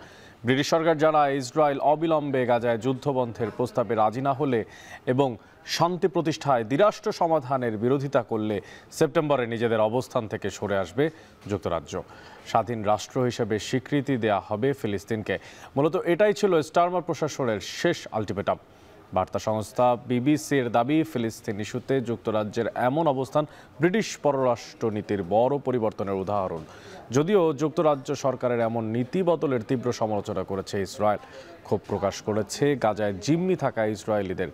ব্রিটিশ সরকার জানায়, ইসরায়েল অবিলম্বে গাজায় যুদ্ধবন্ধের প্রস্তাবে রাজি না হলে এবং শান্তি প্রতিষ্ঠায় দ্বিরাষ্ট্র সমাধানের বিরোধিতা করলে সেপ্টেম্বরে নিজেদের অবস্থান থেকে সরে আসবে যুক্তরাজ্য। স্বাধীন রাষ্ট্র হিসেবে স্বীকৃতি দেয়া হবে ফিলিস্তিনকে। মূলত এটাই ছিল স্টারমার প্রশাসনের শেষ আলটিমেটাম। বার্তা সংস্থা বিবিসির দাবি, ফিলিস্তিন ইস্যুতে যুক্তরাজ্যের এমন অবস্থান ব্রিটিশ পররাষ্ট্রনীতির বড় পরিবর্তনের উদাহরণ। যদিও যুক্তরাজ্য সরকারের এমন নীতি বদলের তীব্র সমালোচনা করেছে ইসরায়েল। ক্ষোভ প্রকাশ করেছে গাজায় জিম্মি থাকা ইসরায়েলিদের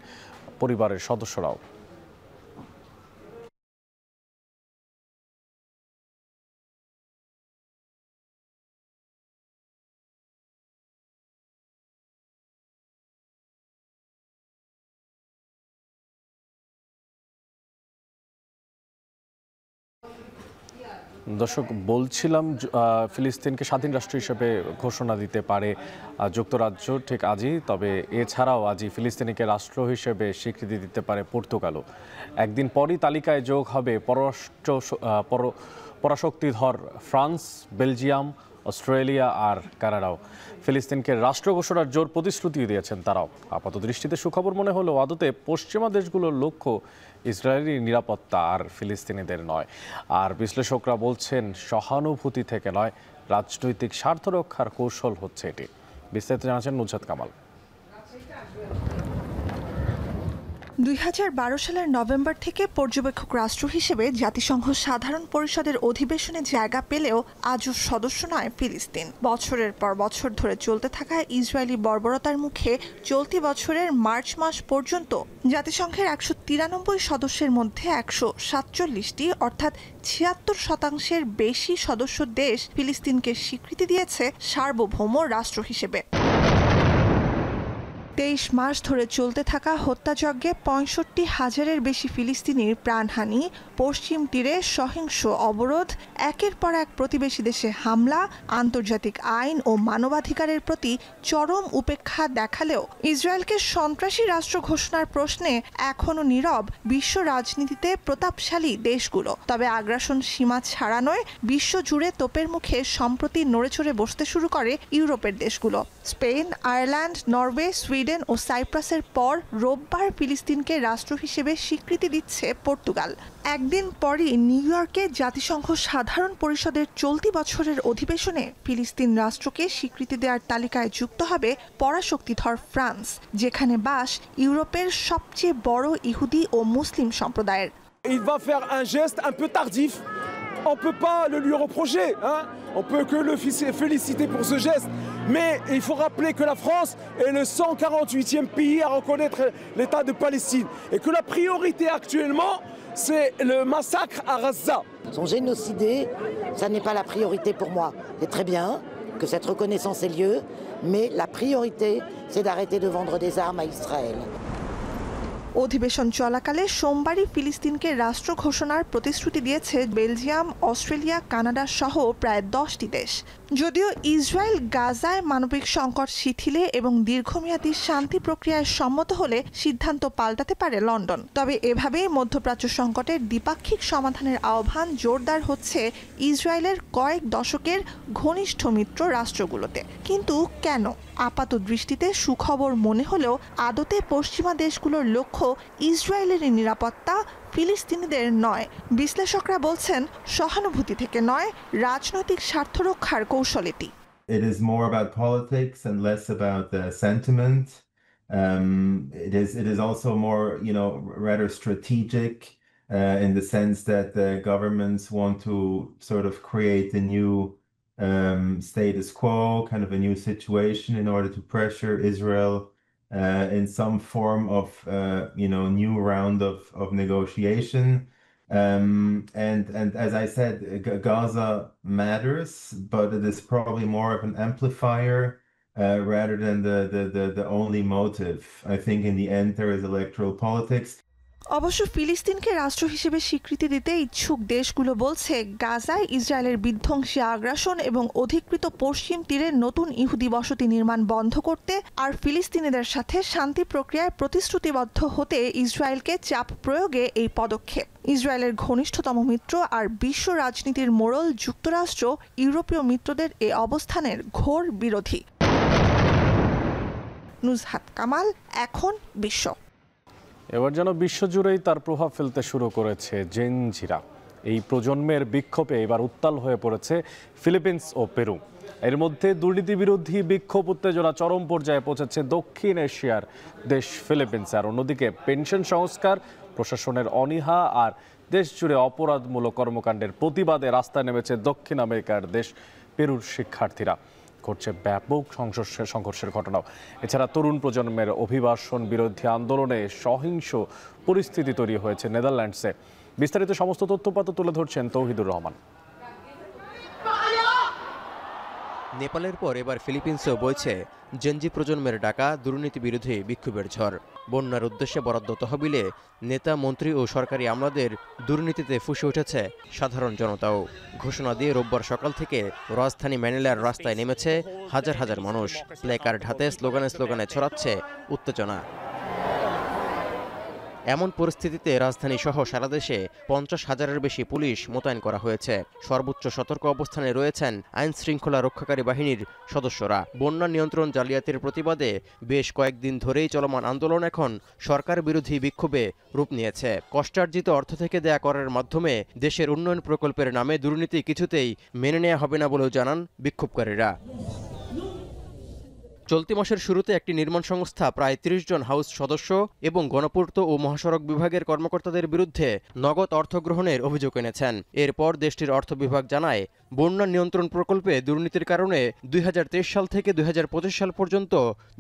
পরিবারের সদস্যরাও। দর্শক, বলছিলাম ফিলিস্তিনকে স্বাধীন রাষ্ট্র হিসেবে ঘোষণা দিতে পারে যুক্তরাজ্য ঠিক আজই। তবে এছাড়াও আজই ফিলিস্তিনিকে রাষ্ট্র হিসেবে স্বীকৃতি দিতে পারে পর্তুগালও। একদিন পরই তালিকায় যোগ হবে পরাশক্তিধর ফ্রান্স, বেলজিয়াম, অস্ট্রেলিয়া আর কানাডাও। ফিলিস্তিনকে রাষ্ট্র ঘোষণার জোর প্রতিশ্রুতি দিয়েছেন তারাও। আপাত দৃষ্টিতে সুখবর মনে হলেও আদতে পশ্চিমা দেশগুলোর লক্ষ্য ইসরায়েলি নিরাপত্তা আর ফিলিস্তিনিদের নয়। আর বিশ্লেষকরা বলছেন, সহানুভূতি থেকে নয়, রাজনৈতিক স্বার্থ রক্ষার কৌশল হচ্ছে এটি। বিস্তারিত জানাচ্ছেন নুজহাত কামাল। 2012 সালের নভেম্বর থেকে পর্যবেক্ষক রাষ্ট্র হিসেবে জাতিসংঘ সাধারণ পরিষদের অধিবেশনে জায়গা পেলেও আজও সদস্য নয় ফিলিস্তিন। বছরের পর বছর ধরে চলতে থাকা ইসরায়েলি বর্বরতার মুখে চলতি বছরের মার্চ মাস পর্যন্ত জাতিসংঘের 193 সদস্যের মধ্যে 147টি অর্থাৎ 76% বেশি সদস্য দেশ ফিলিস্তিনকে স্বীকৃতি দিয়েছে সার্বভৌম রাষ্ট্র হিসেবে। 23 মাস ধরে চলতে থাকা হত্যাযজ্ঞে 65,000-এর বেশি ফিলিস্তিনির প্রাণহানি, পশ্চিম তীরে সহিংস অবরোধ, একের পর এক প্রতিবেশী দেশে হামলা, আন্তর্জাতিক আইন ও মানবাধিকারের প্রতি চরম উপেক্ষা দেখালেও ইসরায়েলকে সন্ত্রাসী রাষ্ট্র ঘোষণার প্রশ্নে এখনও নীরব বিশ্ব রাজনীতিতে প্রতাপশালী দেশগুলো। তবে আগ্রাসন সীমা ছাড়ানোয় বিশ্বজুড়ে তোপের মুখে সম্প্রতি নড়েচড়ে বসতে শুরু করে ইউরোপের দেশগুলো। স্পেন, আয়ারল্যান্ড, নরওয়ে, সুইডেন ও সাইপ্রাসের পর রোববার ফিলিস্তিনকে রাষ্ট্র হিসেবে স্বীকৃতি দিচ্ছে পর্তুগাল। একদিন পরই নিউ ইয়র্কে জাতিসংঘ সাধারণ পরিষদের চলতি বছরের অধিবেশনে ফিলিস্তিন রাষ্ট্রকে স্বীকৃতি দেওয়ার তালিকায় যুক্ত হবে পরাশক্তিধর ফ্রান্স, যেখানে বাস ইউরোপের সবচেয়ে বড় ইহুদি ও মুসলিম সম্প্রদায়ের। Il va faire un geste un peu tardif. On ne peut pas le lui reprocher, hein. On peut que le féliciter pour ce geste. Mais il faut rappeler que la France est le 148e pays à reconnaître l'État de Palestine. Et que la priorité actuellement, c'est le massacre à Gaza. Sont génocidés, ça n'est pas la priorité pour moi. C'est très bien que cette reconnaissance ait lieu, mais la priorité, c'est d'arrêter de vendre des armes à Israël. অধিবেশন চলাকালে সোমবারই ফিলিস্তিনকে রাষ্ট্র ঘোষণার প্রতিশ্রুতি দিয়েছে Belgium, Australia, Canada সহ প্রায় 10টি দেশ। যদিও ইসরায়েল গাজায় মানবিক সংকট শিথিলে এবং দীর্ঘমেয়াদী শান্তি প্রক্রিয়ায় সম্মত হলে সিদ্ধান্ত পাল্টাতে পারে লন্ডন। তবে এভাবেই মধ্যপ্রাচ্য সংকটের দ্বিপাক্ষিক সমাধানের আহ্বান জোরদার হচ্ছে ইসরায়েলের কয়েক দশকের ঘনিষ্ঠ মিত্র রাষ্ট্রগুলোতে। কিন্তু কেন? আপাত দৃষ্টিতে সুখবর মনে হলেও আদতে পশ্চিমা দেশগুলোর লক্ষ্য ইসরায়েলের নিরাপত্তা, ফিলিস্তিনিদের নয়। বিশ্লেষকরা বলছেন, সহানুভূতি থেকে নয়, রাজনৈতিক স্বার্থ রক্ষার কৌশল এটি। It is more about politics and less about sentiment. It is also more, rather strategic in the sense that the governments want to sort of create a new status quo, kind of a new situation in order to pressure Israel in some form of, new round of negotiation. And as I said, Gaza matters, but it is probably more of an amplifier rather than the only motive. I think in the end there is electoral politics. অবশ্য ফিলিস্তিনকে রাষ্ট্র হিসেবে স্বীকৃতি দিতে ইচ্ছুক দেশগুলো বলছে গাজায় ইসরায়েলের বিধ্বংসী আগ্রাসন এবং অধিকৃত পশ্চিম তীরে নতুন ইহুদি বসতি নির্মাণ বন্ধ করতে আর ফিলিস্তিনিদের সাথে শান্তি প্রক্রিয়ায় প্রতিশ্রুতিবদ্ধ হতে ইসরায়েলকে চাপ প্রয়োগে এই পদক্ষেপ। ইসরায়েলের ঘনিষ্ঠতম মিত্র আর বিশ্ব রাজনীতির মোড়ল যুক্তরাষ্ট্র ইউরোপীয় মিত্রদের এ অবস্থানের ঘোর বিরোধী। নুজহাত কামাল, এখন বিশ্ব। এবার যেন বিশ্বজুড়েই তার প্রভাব ফেলতে শুরু করেছে জেনজিরা। এই প্রজন্মের বিক্ষোভে এবার উত্তাল হয়ে পড়েছে ফিলিপিন্স ও পেরু। এর মধ্যে দুর্নীতি বিরোধী বিক্ষোভ উত্তেজনা চরম পর্যায়ে পৌঁছেছে দক্ষিণ এশিয়ার দেশ ফিলিপিন্স। আর অন্যদিকে পেনশন সংস্কার, প্রশাসনের অনীহা আর দেশ জুড়ে অপরাধমূলক কর্মকাণ্ডের প্রতিবাদে রাস্তায় নেমেছে দক্ষিণ আমেরিকার দেশ পেরুর শিক্ষার্থীরা। ঘটছে ব্যাপক সংঘর্ষের ঘটনাও। এছাড়া তরুণ প্রজন্মের অভিবাসন বিরোধী আন্দোলনে সহিংস পরিস্থিতি তৈরি হয়েছে নেদারল্যান্ডসে। বিস্তারিত সমস্ত তথ্যপাত তুলে ধরছেন তৌহিদুর রহমান। নেপালের পর এবার ফিলিপিন্সেও বইছে জেনজি প্রজন্মের ডাকা দুর্নীতি বিরোধী বিক্ষোভের ঝড়। বন্যার উদ্দেশ্যে বরাদ্দ তহবিলে নেতা, মন্ত্রী ও সরকারি আমলাদের দুর্নীতিতে ফুঁসে উঠেছে সাধারণ জনতাও। ঘোষণা দিয়ে রোববার সকাল থেকে রাজধানী ম্যানিলার রাস্তায় নেমেছে হাজার হাজার মানুষ। প্লেকার্ড হাতে স্লোগানে ছড়াচ্ছে উত্তেজনা। এমন পরিস্থিতিতে রাজধানী সহ সারা দেশে 50,000-এর বেশি পুলিশ মোতায়েন করা হয়েছে। সর্বোচ্চ সতর্ক অবস্থানে রয়েছেন আইন শৃঙ্খলা রক্ষাকারী বাহিনীর সদস্যরা। বন্যা নিয়ন্ত্রণ জালিয়াতির প্রতিবাদে বেশ কয়েকদিন ধরেই চলমান আন্দোলন এখন সরকার বিরোধী বিক্ষোভে রূপ নিয়েছে। কষ্টার্জিত অর্থ থেকে দেয়া করের মাধ্যমে দেশের উন্নয়ন প্রকল্পের নামে দুর্নীতি কিছুতেই মেনে নেওয়া হবে না বলেও জানান বিক্ষোভকারীরা। চলতি মাসের শুরুতে একটি নির্মাণ সংস্থা প্রায় 30 জন হাউস সদস্য এবং গণপূর্ত ও মহাসড়ক বিভাগের কর্মকর্তাদের বিরুদ্ধে নগদ অর্থ গ্রহণের অভিযোগ এনেছেন। এরপর দেশটির অর্থ বিভাগ জানায়, বন্যা নিয়ন্ত্রণ প্রকল্পে দুর্নীতির কারণে 2023 সাল থেকে 2025 সাল পর্যন্ত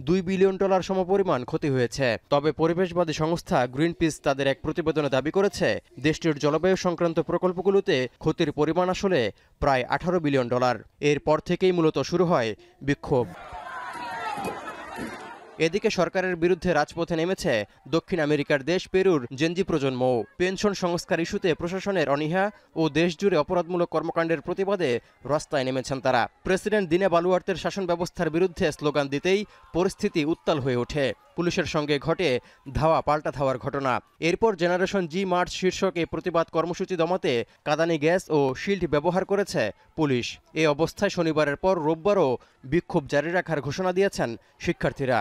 $2 বিলিয়ন সমপরিমাণ ক্ষতি হয়েছে। তবে পরিবেশবাদী সংস্থা গ্রিনপিস তাদের এক প্রতিবেদনে দাবি করেছে, দেশটির জলবায়ু সংক্রান্ত প্রকল্পগুলোতে ক্ষতির পরিমাণ আসলে প্রায় $18 বিলিয়ন। এরপর থেকেই মূলত শুরু হয় বিক্ষোভ। এদিকে সরকারের বিরুদ্ধে রাজপথে নেমেছে দক্ষিণ আমেরিকার দেশ পেরুর জেনজি প্রজন্ম। পেনশন সংস্কার ইস্যুতে প্রশাসনের অনীহা ও দেশজুড়ে অপরাধমূলক কর্মকাণ্ডের প্রতিবাদে রাস্তায় নেমেছেন তারা। প্রেসিডেন্ট দিনে বালুয়ার্তের শাসন ব্যবস্থার বিরুদ্ধে স্লোগান দিতেই পরিস্থিতি উত্তাল হয়ে ওঠে। পুলিশের সঙ্গে ঘটে ধাওয়া পাল্টা ধাওয়ার ঘটনা। এরপর জেনারেশন জি মার্চ শীর্ষক এই প্রতিবাদ কর্মসূচি দমাতে কাঁদানি গ্যাস ও শিল্ড ব্যবহার করেছে পুলিশ। এ অবস্থায় শনিবারের পর রোববারও বিক্ষোভ জারি রাখার ঘোষণা দিয়েছেন শিক্ষার্থীরা।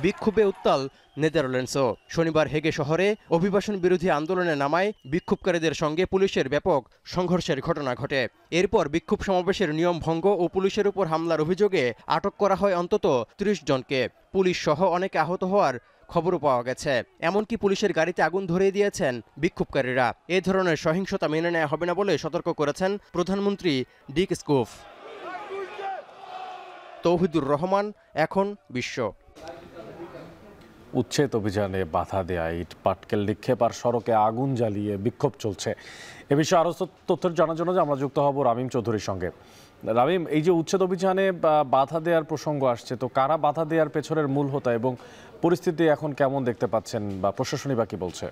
বিক্ষোভে উত্তাল নেদারল্যান্ডসও। শনিবার হেগে শহরে অভিবাসন বিরোধী আন্দোলনে নামায় বিক্ষোভকারীদের সঙ্গে পুলিশের ব্যাপক সংঘর্ষের ঘটনা ঘটে। এরপর বিক্ষোভ সমাবেশের নিয়ম ভঙ্গ ও পুলিশের উপর হামলার অভিযোগে আটক করা হয় অন্তত 30 জনকে। পুলিশ সহ অনেকে আহত হওয়ার খবরও পাওয়া গেছে। এমনকি পুলিশের গাড়িতে আগুন ধরিয়ে দিয়েছেন বিক্ষোভকারীরা। এ ধরনের সহিংসতা মেনে নেওয়া হবে না বলে সতর্ক করেছেন প্রধানমন্ত্রী ডিক স্কুফ। তৌহিদুর রহমান, এখন বিশ্ব। উচ্ছেদ অভিযানে বাধা দেয়া, ইট পাটকেল নিক্ষেপ আর সড়কে আগুন জ্বালিয়ে বিক্ষোভ চলছে। এ বিষয়ে আরও তথ্য জানার জন্য আমরা যুক্ত হব রামিম চৌধুরীর সঙ্গে। রামিম, এই যে উচ্ছেদ অভিযানে বাধা দেওয়ার প্রসঙ্গ আসছে, তো কারা বাধা দেওয়ার পেছনের মূল হোতা এবং পরিস্থিতি এখন কেমন দেখতে পাচ্ছেন বা প্রশাসনই বা কি বলছে?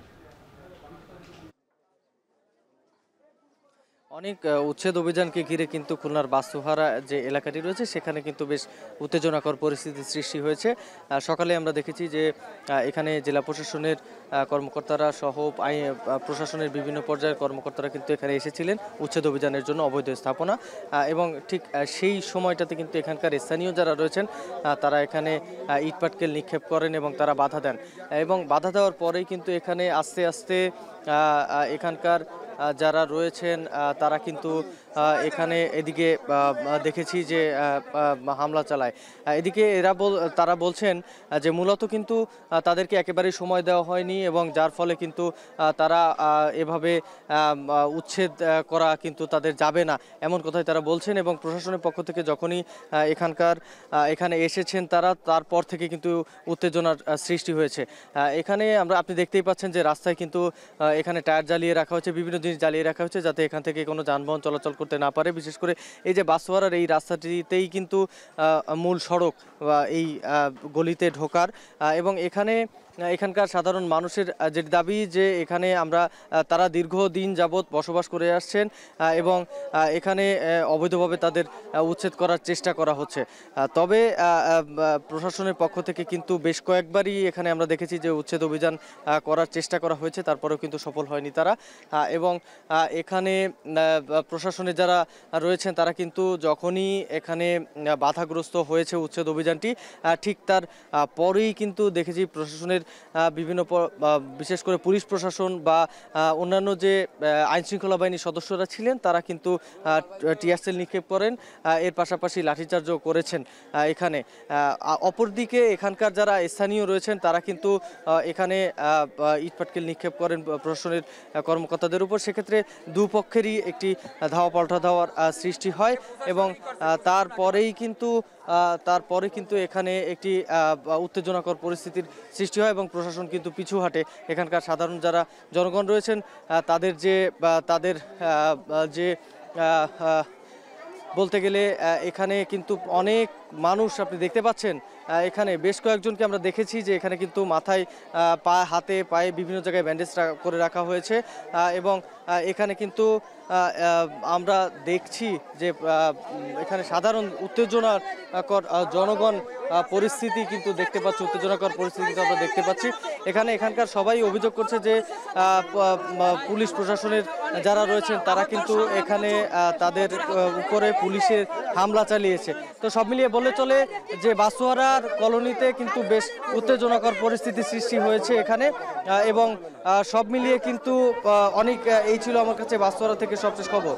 অনেক উচ্ছেদ অভিযানকে ঘিরে কিন্তু খুলনার বাস্তুহারা যে এলাকাটি রয়েছে সেখানে কিন্তু বেশ উত্তেজনাকর পরিস্থিতির সৃষ্টি হয়েছে। সকালে আমরা দেখেছি যে এখানে জেলা প্রশাসনের কর্মকর্তারা সহ প্রশাসনের বিভিন্ন পর্যায়ের কর্মকর্তারা কিন্তু এখানে এসেছিলেন উচ্ছেদ অভিযানের জন্য অবৈধ স্থাপনা, এবং ঠিক সেই সময়টাতে কিন্তু এখানকার স্থানীয় যারা রয়েছেন তারা এখানে ইটপাটকেল নিক্ষেপ করেন এবং তারা বাধা দেন। এবং বাধা দেওয়ার পরেই কিন্তু এখানে আস্তে আস্তে এখানকার যারা রয়েছেন তারা কিন্তু এখানে এদিকে দেখেছি যে হামলা চালায়। এদিকে তারা বলছেন যে মূলত কিন্তু তাদেরকে একেবারেই সময় দেওয়া হয়নি এবং যার ফলে কিন্তু তারা এভাবে উচ্ছেদ করা কিন্তু তাদের যাবে না, এমন কথাই তারা বলছেন। এবং প্রশাসনের পক্ষ থেকে যখনই এখানে এসেছেন তারপর থেকে কিন্তু উত্তেজনার সৃষ্টি হয়েছে। এখানে আপনি দেখতেই পাচ্ছেন যে রাস্তায় কিন্তু এখানে টায়ার জ্বালিয়ে রাখা হয়েছে, বিভিন্ন জিনিস জ্বালিয়ে রাখা হয়েছে যাতে এখান থেকে কোনো যানবাহন চলাচল করতে না পারে। বিশেষ করে এই যে বাসোয়ারার এই রাস্তাটিতেই কিন্তু মূল সড়ক এই গলিতে ঢোকার, এবং এখানকার সাধারণ মানুষের যে দাবি যে এখানে তারা দীর্ঘদিন যাবৎ বসবাস করে আসছেন এবং এখানে অবৈধভাবে তাদের উচ্ছেদ করার চেষ্টা করা হচ্ছে। তবে প্রশাসনের পক্ষ থেকে কিন্তু বেশ কয়েকবারই এখানে আমরা দেখেছি যে উচ্ছেদ অভিযান করার চেষ্টা করা হয়েছে, তারপরেও কিন্তু সফল হয়নি তারা। এবং এখানে প্রশাসনে যারা রয়েছেন তারা কিন্তু যখনই এখানে বাধাগ্রস্ত হয়েছে উচ্ছেদ অভিযানটি, ঠিক তার পরেই কিন্তু দেখেছি প্রশাসনের বিভিন্ন বিশেষ করে পুলিশ প্রশাসন বা অন্যান্য যে আইনশৃঙ্খলা বাহিনীর সদস্যরা ছিলেন তারা কিন্তু টিয়ার সেল নিক্ষেপ করেন, এর পাশাপাশি লাঠিচার্জও করেছেন এখানে। অপরদিকে এখানকার যারা স্থানীয় রয়েছেন তারা কিন্তু এখানে ইটপাটকেল নিক্ষেপ করেন প্রশাসনের কর্মকর্তাদের উপর। সেক্ষেত্রে দুপক্ষেরই একটি ধাওয়া পাল্টা ধাওয়ার সৃষ্টি হয় এবং তারপরে কিন্তু এখানে একটি উত্তেজনাকর পরিস্থিতির সৃষ্টি হয় এবং প্রশাসন কিন্তু পিছু হাঁটে। এখানকার সাধারণ যারা জনগণ রয়েছেন তাদের যে বলতে গেলে এখানে কিন্তু অনেক মানুষ আপনি দেখতে পাচ্ছেন। এখানে বেশ কয়েকজনকে আমরা দেখেছি যে এখানে কিন্তু মাথায় হাতে পায়ে বিভিন্ন জায়গায় ব্যান্ডেজ করে রাখা হয়েছে এবং এখানে কিন্তু আমরা দেখছি যে এখানে সাধারণ উত্তেজনাকর জনগণ পরিস্থিতি কিন্তু দেখতে পাচ্ছি, উত্তেজনাকর পরিস্থিতি কিন্তু আমরা দেখতে পাচ্ছি। এখানকার সবাই অভিযোগ করছে যে পুলিশ প্রশাসনের যারা রয়েছেন তারা কিন্তু এখানে তাদের উপরে পুলিশের হামলা চালিয়েছে। তো সব মিলিয়ে বলে চলে যে বাসোয়ারার কলোনিতে কিন্তু বেশ উত্তেজনাকর পরিস্থিতি সৃষ্টি হয়েছে এখানে, এবং সব মিলিয়ে কিন্তু অনেক এই ছিল আমার কাছে বাসোয়ারা থেকে সবশেষ খবর।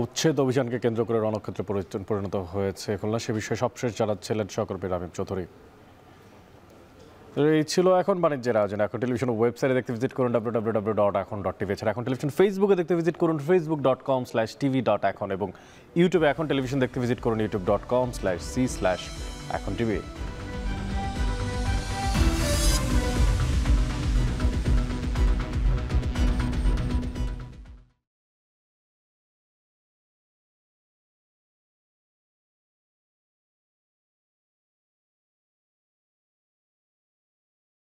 উচ্ছেদ অভিযানকে কেন্দ্র করে রণক্ষেত্রে পরিণত হয়েছে খুলনা, সে বিষয়ে সবশেষ জানাচ্ছিলেন সহকর্মী রামিম চৌধুরী। এই ছিল এখন বাণিজ্যের আয়োজন। এখন টেলিভিশন ওয়েবসাইটে দেখতে ভিজিট করুন www.ekhon.tv। এছাড়া এখন টেলিভিশন ফেসবুকে দেখতে ভিজিট করুন facebook.com/tv.ekhon এবং ইউটিউবে এখন টেলিভিশন দেখতে ভিজিট করুন youtube.com/c/ekhon tv।